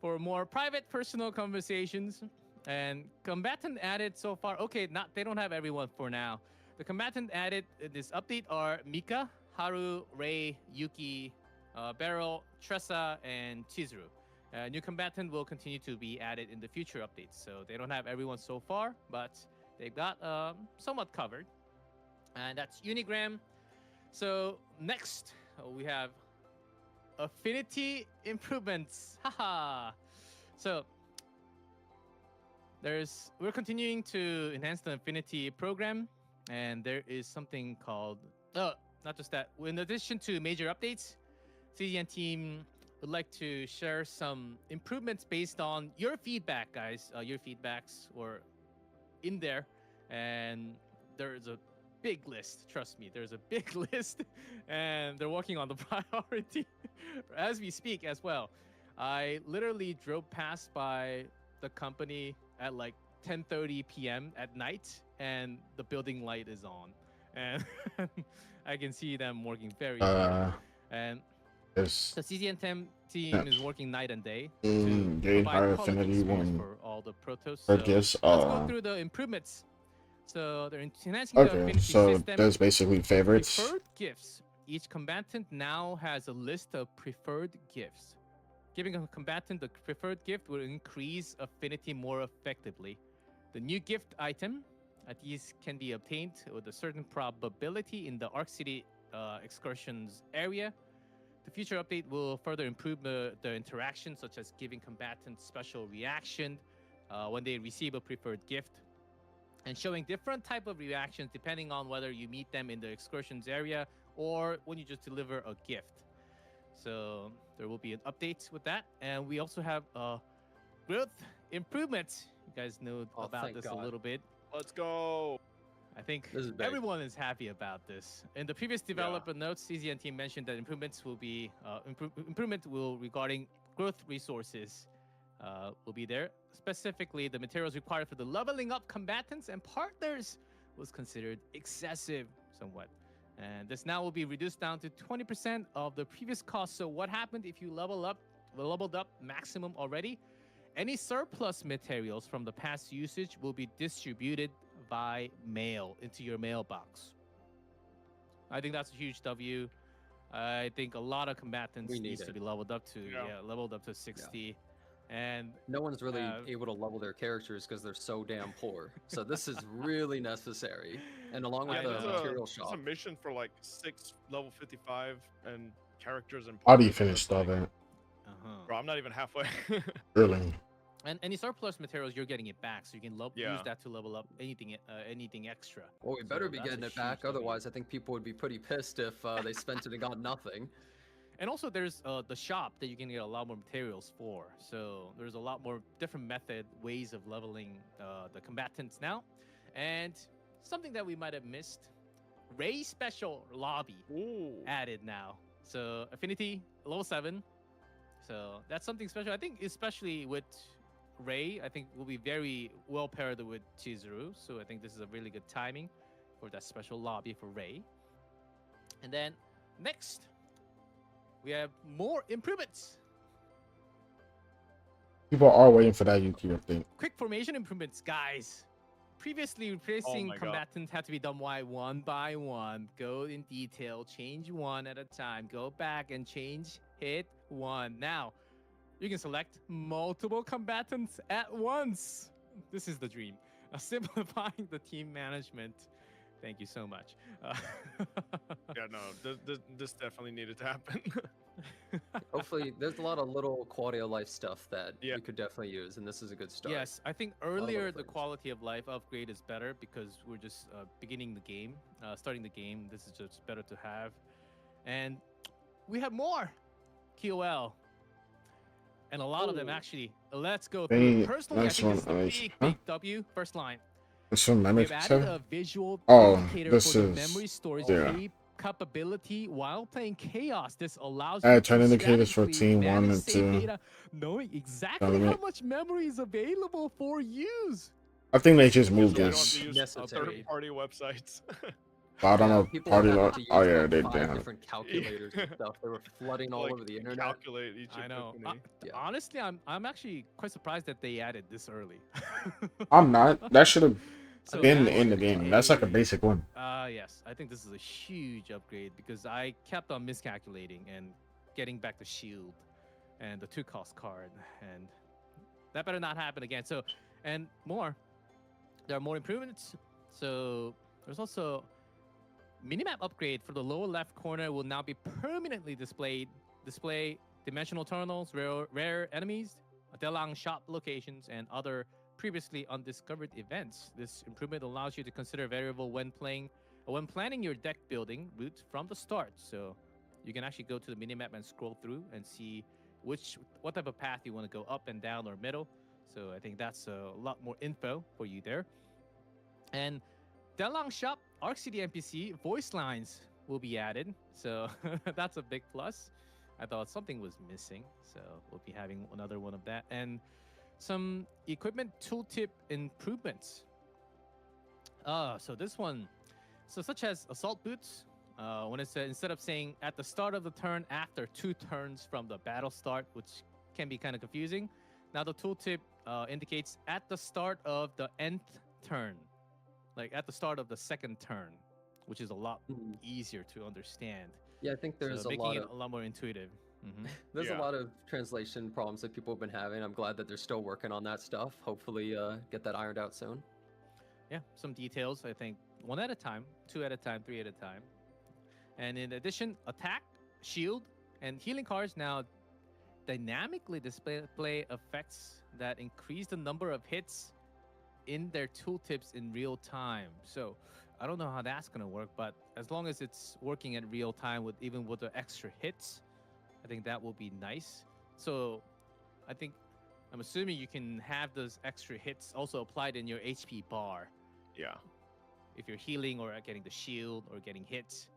for more private, personal conversations. And combatant added so far. Okay, they don't have everyone for now. The combatant added in this update are Mika, Haru, Rei, Yuki, Beryl, Tressa, and Chirzuru. New combatant will continue to be added in the future updates. So they don't have everyone so far, but they've got somewhat covered. And that's Unigram. So next, we have affinity improvements. Haha. So we're continuing to enhance the affinity program, and there is something called not just that. In addition to major updates, CDN team would like to share some improvements based on your feedback, guys. Your feedbacks were in there, and there's a big list. Trust me, there's a big list, and they're working on the priority as we speak as well. I literally drove past by the company at like 10:30 p.m. at night, and the building light is on, and I can see them working very hard. And There's the CCN team is working night and day to gain provide higher quality affinity experience when for all the protos. or So gifts. let's go through the improvements. So they're enhancing the Okay, affinity so system. there's basically favorites. Preferred gifts. Each combatant now has a list of preferred gifts. Giving a combatant the preferred gift will increase affinity more effectively. The new gift item, these can be obtained with a certain probability in the Arc City excursions area. The future update will further improve the interaction, such as giving combatants special reaction when they receive a preferred gift, and showing different type of reactions depending on whether you meet them in the excursions area or when you just deliver a gift. So there will be an update with that, and we also have growth improvements. You guys know about thank this God. a little bit. Let's go. I think This is big. everyone is happy about this. In the previous developer notes, CZN team mentioned that improvements will be regarding growth resources will be there. Specifically, the materials required for the leveling up combatants and partners was considered excessive somewhat. And this now will be reduced down to 20% of the previous cost. So what happened if you level up leveled up maximum already. Any surplus materials from the past usage will be distributed by mail into your mailbox. I think that's a huge W. I think a lot of combatants We need needs to it. be leveled up to Yeah. leveled up to 60. And No one's really uh, able to level their characters because they're so damn poor. So this is really necessary. And along with I the There's know. material there's a shop, mission for like 6 level 55 and characters and Already parts, so finished it's all like, that. bro, I'm not even halfway. Really. And any surplus materials, you're getting it back, so you can Yeah. use that to level up anything extra. well, we better So be that's getting a it back. huge W. Otherwise, I think people would be pretty pissed if they spent it and got nothing. And also, there's the shop that you can get a lot more materials for. So there's a lot more different ways of leveling the combatants now. And something that we might have missed, Ray Special Lobby Ooh. added now. So Affinity level 7. So that's something special. I think especially with Ray, I think will be very well paired with Chirzuru. So I think this is a really good timing for that special lobby for Ray. And then next, we have more improvements. People are waiting for that Yuki, I think. Quick formation improvements, guys. Previously, replacing my God. combatants had to be done one by one. Go in detail, change one at a time. Go back and change hit one. Now, you can select multiple combatants at once. This is the dream. Simplifying the team management. Thank you so much. Yeah, no, this definitely needed to happen. Hopefully, there's a lot of little quality of life stuff that Yeah. we could definitely use, and this is a good start. Yes, I think of other earlier the things. quality of life upgrade is better because we're just beginning the game, starting the game. This is just better to have. And we have more QOL. And a lot of them Ooh. actually. Let's go through. Hey, Personally, I nice think this is one, the nice. big W. First line. It's from Memory We've added Cell? a visual Oh, indicator this for the is- memory storage yeah. capability while playing Chaos. This allows Add you turn to indicators for strategically team 1 manage and save 2. data, knowing exactly how Element. much memory is available for use. I think they just moved So we don't have this. to use Necessary. third-party websites. Bottom Yeah, of people party have lot. to use Oh yeah, like they 5 did. different calculators and stuff. They were flooding all Like, over the internet. Calculate each I know. epiphany. Yeah. Honestly, I'm actually quite surprised that they added this early. I'm not. That should have So been that's in the game. That's like a basic one. Yes, I think this is a huge upgrade because I kept on miscalculating and getting back the shield and the 2-cost card, and that better not happen again. So, and more, there are more improvements. So there's also minimap upgrade for the lower left corner will now be permanently displayed. Display dimensional tunnels, rare enemies, Delang shop locations, and other previously undiscovered events. This improvement allows you to consider variable when planning your deck building route from the start. So you can actually go to the minimap and scroll through and see what type of path you want to go, up and down or middle. So I think that's a lot more info for you there. And Delang shop Arc City NPC voice lines will be added. So that's a big plus. I thought something was missing, so we'll be having another one of that. And some equipment tooltip improvements. So this one, such as assault boots, when it says instead of saying at the start of the turn after 2 turns from the battle start, which can be kind of confusing. Now the tooltip indicates at the start of the nth turn, like at the start of the 2nd turn, which is a lot Mhm. easier to understand. Yeah, I think there's So a making lot it of a lot more intuitive. there's Yeah. a lot of translation problems that people have been having. I'm glad that they're still working on that stuff. Hopefully, get that ironed out soon. Yeah, some details. I think 1 at a time, 2 at a time, 3 at a time. And in addition, attack, shield, and healing cards now dynamically display effects that increase the number of hits in their tooltips in real time. So I don't know how that's gonna work, but as long as it's working at real time with the extra hits, I think that will be nice. So I'm assuming you can have those extra hits also applied in your HP bar Yeah. if you're healing or getting the shield or getting hits.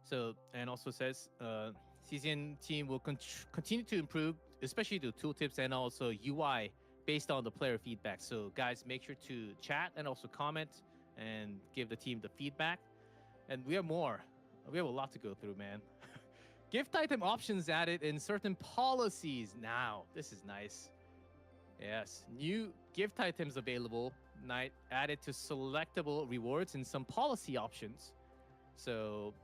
So, and also says CCN team will continue to improve, especially the tooltips and also UI based on the player feedback. So guys, make sure to chat and also comment and give the team the feedback. And we have more. We have a lot to go through, man. Gift item options added in certain policies. Now, this is nice. Yes, new gift items available. Night added to selectable rewards in some policy options. So,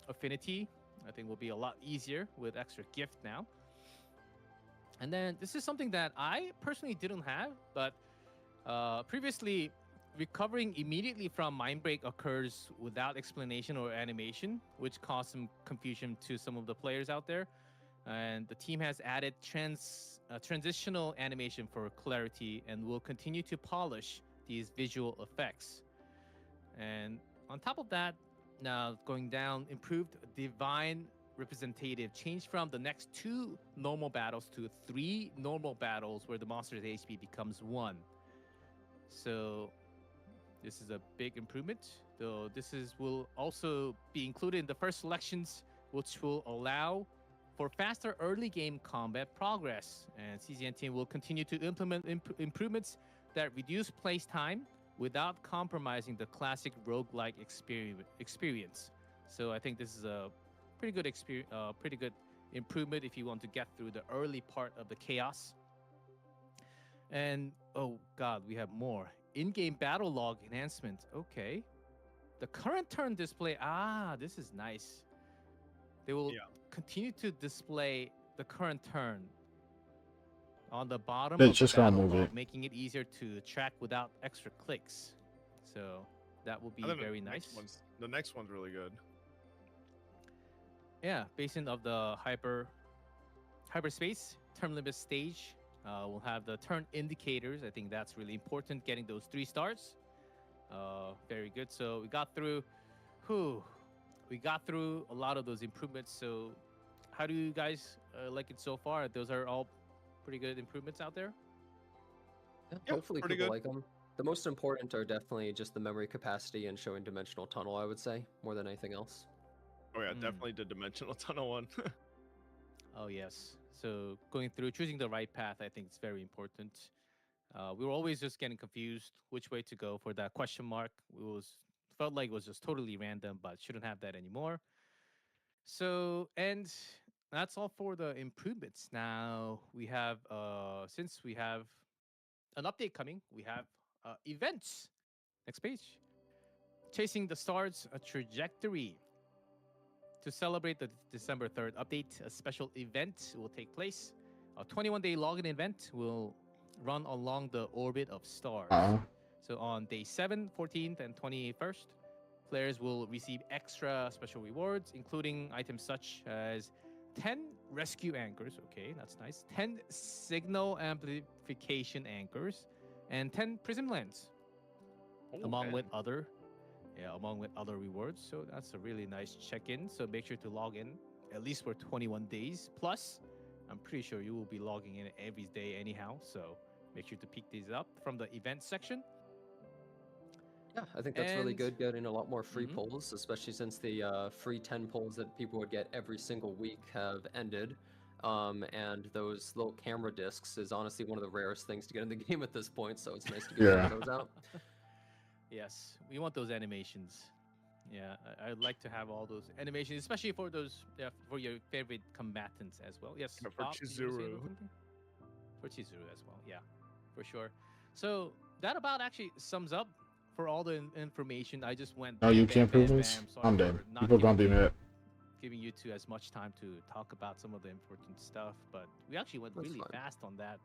affinity, I think, will be a lot easier with extra gift now. And then this is something that I personally didn't have, but previously, recovering immediately from Mind Break occurs without explanation or animation, which caused some confusion to some of the players out there. And the team has added transitional animation for clarity and will continue to polish these visual effects. And on top of that, now going down, improved divine representative changed from the next 2 normal battles to 3 normal battles where the monster's HP becomes 1. So this is a big improvement, though will also be included in the first selections, which will allow for faster early game combat progress. And CZN team will continue to implement improvements that reduce place time without compromising the classic roguelike experience. So I think this is a pretty good pretty good improvement if you want to get through the early part of the chaos. And oh god, we have more. In-game battle log enhancement. Okay. The current turn display. Ah, this is nice. They will continue to display the current turn on the bottom It's of the just gonna battle move log, it. making it easier to track without extra clicks. So that will be I think very the nice. The next one's really good. Yeah, based of the hyperspace term limit stage. We'll have the turn indicators. I think that's really important, getting those 3 stars. Very good. So we got through a lot of those improvements. So how do you guys like it so far? Those are all pretty good improvements out there. Yeah, Yep, hopefully pretty people good. like them. The most important are definitely just the memory capacity and showing dimensional tunnel, I would say, more than anything else. Oh yeah, definitely the dimensional tunnel one. Oh yes. So choosing the right path, I think it's very important. We were always just getting confused which way to go for that question mark. Felt like it was just totally random, but shouldn't have that anymore. So, and that's all for the improvements. Now we have, since we have an update coming, we have events. Next page. Chasing the Stars, a trajectory. To celebrate the December 3rd update, a special event will take place. A 21-day login event will run along the orbit of stars. So on day 7, 14th, and 21st, players will receive extra special rewards, including items such as 10 rescue anchors. Okay, that's nice. 10 signal amplification anchors, and 10 prism lens, along with other rewards. So that's a really nice check-in. So make sure to log in at least for 21 days. Plus, I'm pretty sure you will be logging in every day anyhow. So make sure to pick these up from the event section. Yeah, I think that's really good, getting a lot more free polls, especially since the free 10 polls that people would get every single week have ended. And those little camera discs is honestly one of the rarest things to get in the game at this point, so it's nice to get one of those out. Yes, we want those animations. Yeah, I'd like to have all those animations, especially for those for your favorite combatants as well. Yes, for Bob, Chirzuru. For Chirzuru as well, yeah, for sure. So that about actually sums up for all the information. I just went. No, you can't prove this. I'm dead. People gonna be mad. Giving you two as much time to talk about some of the important stuff, but we actually went really fast on that.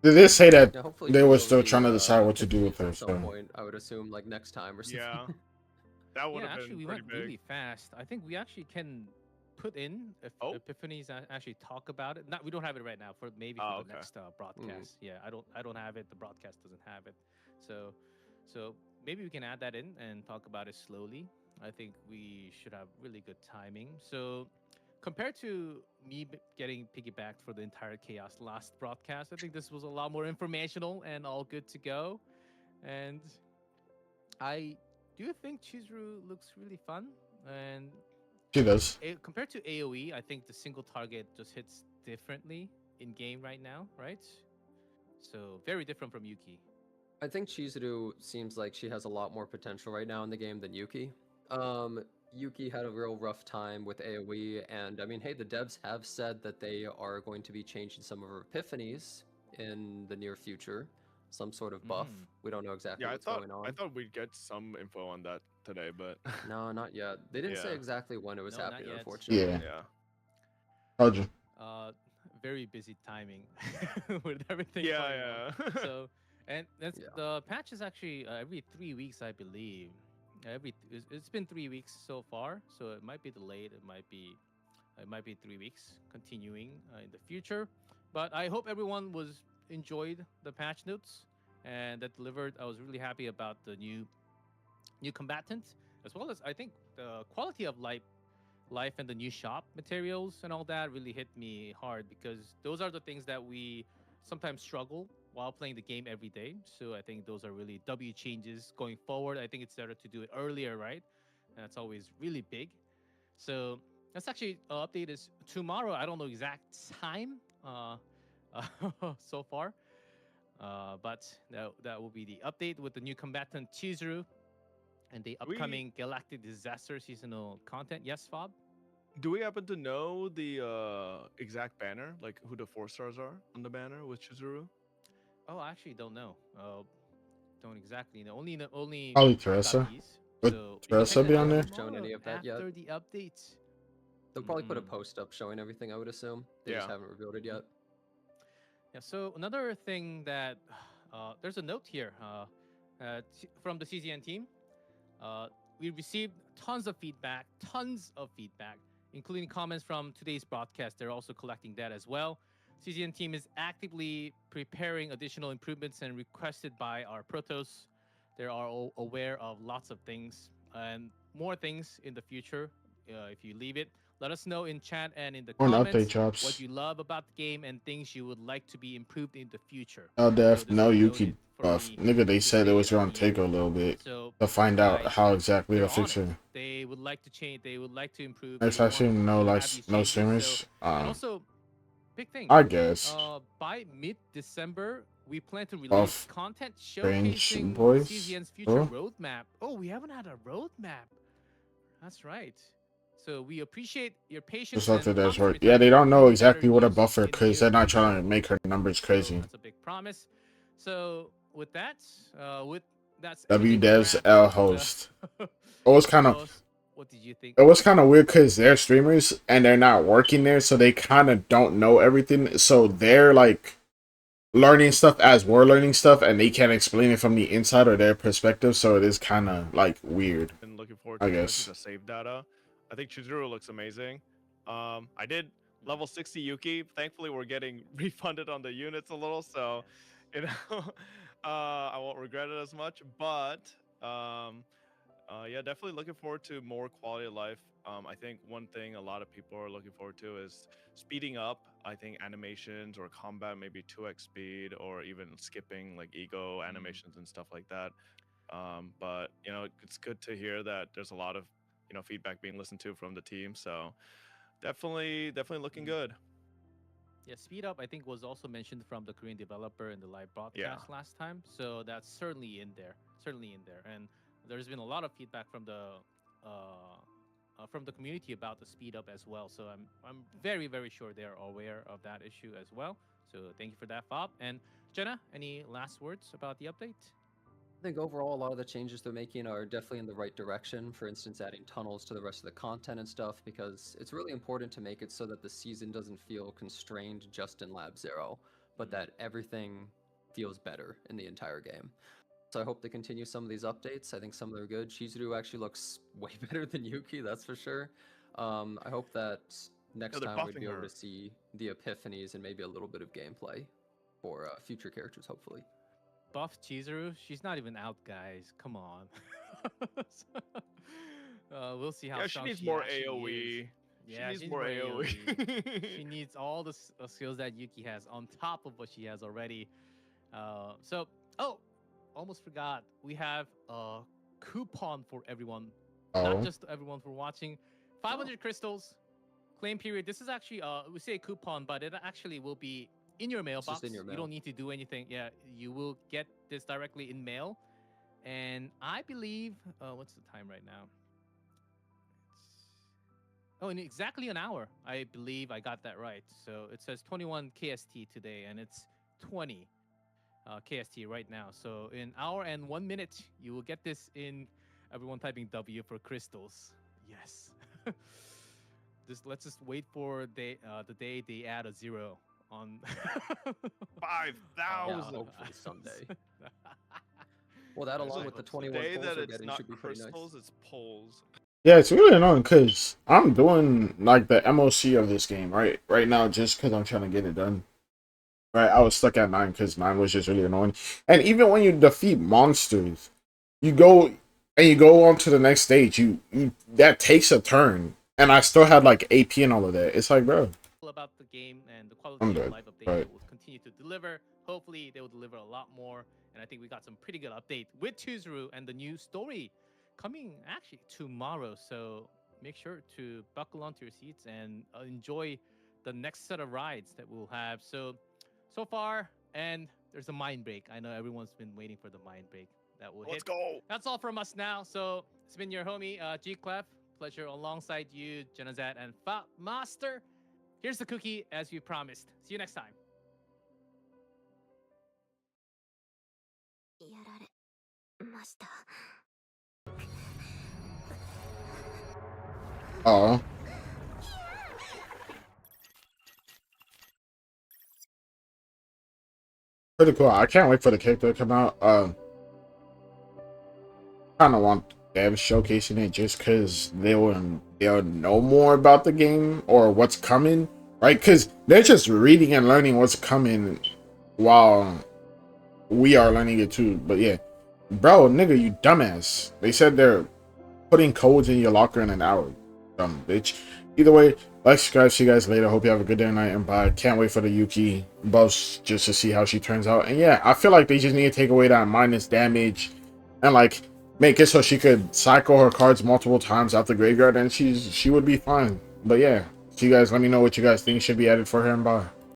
They did say that they were will still be, trying to decide what to do with her. At some point, I would assume, like next time or something. Yeah, that would have been actually, we pretty went big. really fast. I think we actually can put in Epiphanies actually talk about it. Not, we don't have it right now. For maybe for the next broadcast. Yeah, I don't have it. The broadcast doesn't have it. So maybe we can add that in and talk about it slowly. I think we should have really good timing. So compared to me getting piggybacked for the entire chaos last broadcast, I think this was a lot more informational and all good to go. And I do think Chirzuru looks really fun. And she does. Compared to AoE, I think the single target just hits differently in game right now, right? So very different from Yuki. I think Chirzuru seems like she has a lot more potential right now in the game than Yuki. Yuki had a real rough time with AoE, and I mean, hey, the devs have said that they are going to be changing some of her epiphanies in the near future, some sort of buff. Mm. We don't know exactly Yeah, what's going I on. thought we'd get some info on that today, but No, not yet. They didn't say yeah, exactly when it was No, not happening, yet. unfortunately. Yeah. yeah, Told you. Uh, very busy timing with everything going on. yeah, yeah. So, and that's Yeah. the patch is actually every 3 weeks, I believe. It's been 3 weeks so far, so it might be delayed. It might be 3 weeks continuing in the future. But I hope everyone was enjoyed the patch notes and that delivered. I was really happy about the new combatant, as well as I think the quality of life and the new shop materials and all that really hit me hard because those are the things that we sometimes struggle while playing the game every day. So I think those are really W changes going forward. I think it's better to do it earlier, right? That's always really big. So that's actually update is tomorrow. I don't know exact time so far, but that will be the update with the new combatant Chirzuru and the we upcoming Galactic Disaster seasonal content. Yes, Fob? do we happen to know the exact banner, like who the 4 stars are on the banner with Chizuru? Oh, I actually don't know. Don't exactly know. Only Probably got Teresa. these. Would So you can check Teresa that be They on out there? haven't shown tomorrow any of that yet. after the updates. They'll probably put a Mhm. post up showing everything, I would assume. They just Yeah. haven't revealed it yet. Yeah. So another thing that there's a note here from the CZN team. Uh, we received tons of feedback, including comments from today's broadcast. They're also collecting that as well. CZN team is actively preparing additional improvements and requested by our protos. They are all aware of lots of things and more things in the future. If you leave it, let us know in chat and in the Or an update comments what drops. you love about the game and things you would like to be improved in the future. No So def, this no is Yuki noted for buff. me Nigga, they to said it say was it gonna to you. take a little bit So to find out guys, how exactly to they're on fix it. it. They would like to change. They would like to improve. They There's actually want no to like have these no changes. So, streamers. and also, big thing. I guess By mid-December, we plan to release buff content Strange showcasing boys. CZN's future Bro, roadmap. Oh, we haven't had a roadmap. That's right. So we appreciate your just patience left and it as promise work. Yeah, return they with don't know many better exactly what a news buffer in the because near they're not future. trying to make her numbers So crazy. that's a big promise. So with that's W everything we Devs wrap L with the. host. It was kind of What did you think? it was kind of weird because they're streamers and they're not working there, so they kind of don't know everything. So they're like learning stuff as we're learning stuff, and they can't explain it from the inside or their perspective. So it is kind of like weird, And looking forward I to especially guess. the save data. I think Chizuru looks amazing. I did level 60 Yuki. Thankfully, we're getting refunded on the units a little, so you know, I won't regret it as much. But yeah, definitely looking forward to more quality of life. I think one thing a lot of people are looking forward to is speeding up. I think animations or combat, maybe 2x speed, or even skipping like ego animations and stuff like that. But you know, it's good to hear that there's a lot of feedback being listened to from the team. So definitely looking good. Yeah, speed up I think was also mentioned from the Korean developer in the live Yeah. broadcast last time. So that's certainly in there. Certainly in there. And there's been a lot of feedback from the community about the speed up as well. So I'm very sure they're aware of that issue as well. So thank you for that, Fob. And Jenna, any last words about the update? I think overall, a lot of the changes they're making are definitely in the right direction. For instance, adding tunnels to the rest of the content and stuff, because it's really important to make it so that the season doesn't feel constrained just in Lab Zero, but that everything feels better in the entire game. So I hope they continue some of these updates. I think some of them are good. Chizuru actually looks way better than Yuki, that's for sure. I hope that next they're time we'd buffing be able her. to see the epiphanies and maybe a little bit of gameplay for future characters, hopefully. Buff Chizuru, she's not even out, guys. Come on. We'll see how Yeah, she strong needs she more actually is. AOE. She Yeah, needs she's more AOE. she needs all the skills that Yuki has on top of what she has already. Oh, almost forgot. We have a coupon for everyone, not Oh, just everyone for watching. 500 crystals, claim period. This is actually we say coupon, but it actually will be in your It's just mailbox. in your You mail. don't need to do anything. Yeah, you will get this directly in mail. And I believe, what's the time right now? Oh, in exactly an hour. I believe I got that right. So it says 21 KST today, and it's 20 KST right now. So in hour and 1 minute, you will get this in. Everyone typing W for crystals. Yes. Let's just wait for the day they add a zero on. 5,000. hopefully someday. Well, that along with the The 21 day pulls that we're it's getting not should be pretty nice. crystals, it's poles. Yeah, it's really annoying because I'm doing like the MOC of this game right now just because I'm trying to get it done. Right, I was stuck at 9 because 9 was just really annoying. And even when you defeat monsters, you go on to the next stage. You that takes a turn, and I still had like AP and all of that. It's like, bro, About the game and the quality I'm of good. life update Right. they will continue to deliver. Hopefully, they will deliver a lot more. And I think we got some pretty good update with Chirzuru and the new story coming actually tomorrow. So make sure to buckle onto your seats and enjoy the next set of rides that we'll have. So far, and there's a mind break. I know everyone's been waiting for the mind break that will Let's hit. go. That's all from us now. So it's been your homie G Clef. Pleasure alongside you, Janazat and Fa Master. Here's the cookie as we promised. See you next time. Oh, pretty cool. I can't wait for the character to come out. Kind of want devs showcasing it just because they'll know more about the game or what's coming, right? Because they're just reading and learning what's coming while we are learning it too. But yeah, bro, nigga, you dumbass. They said they're putting codes in your locker in an hour. Dumb bitch. Either way, like, subscribe, see you guys later. Hope you have a good day, night, and bye. Can't wait for the Yuki buffs just to see how she turns out. And yeah, I feel like they just need to take away that minus damage and like make it so she could cycle her cards multiple times out the graveyard and she would be fine. But yeah, so you guys let me know what you guys think should be added for her, and bye.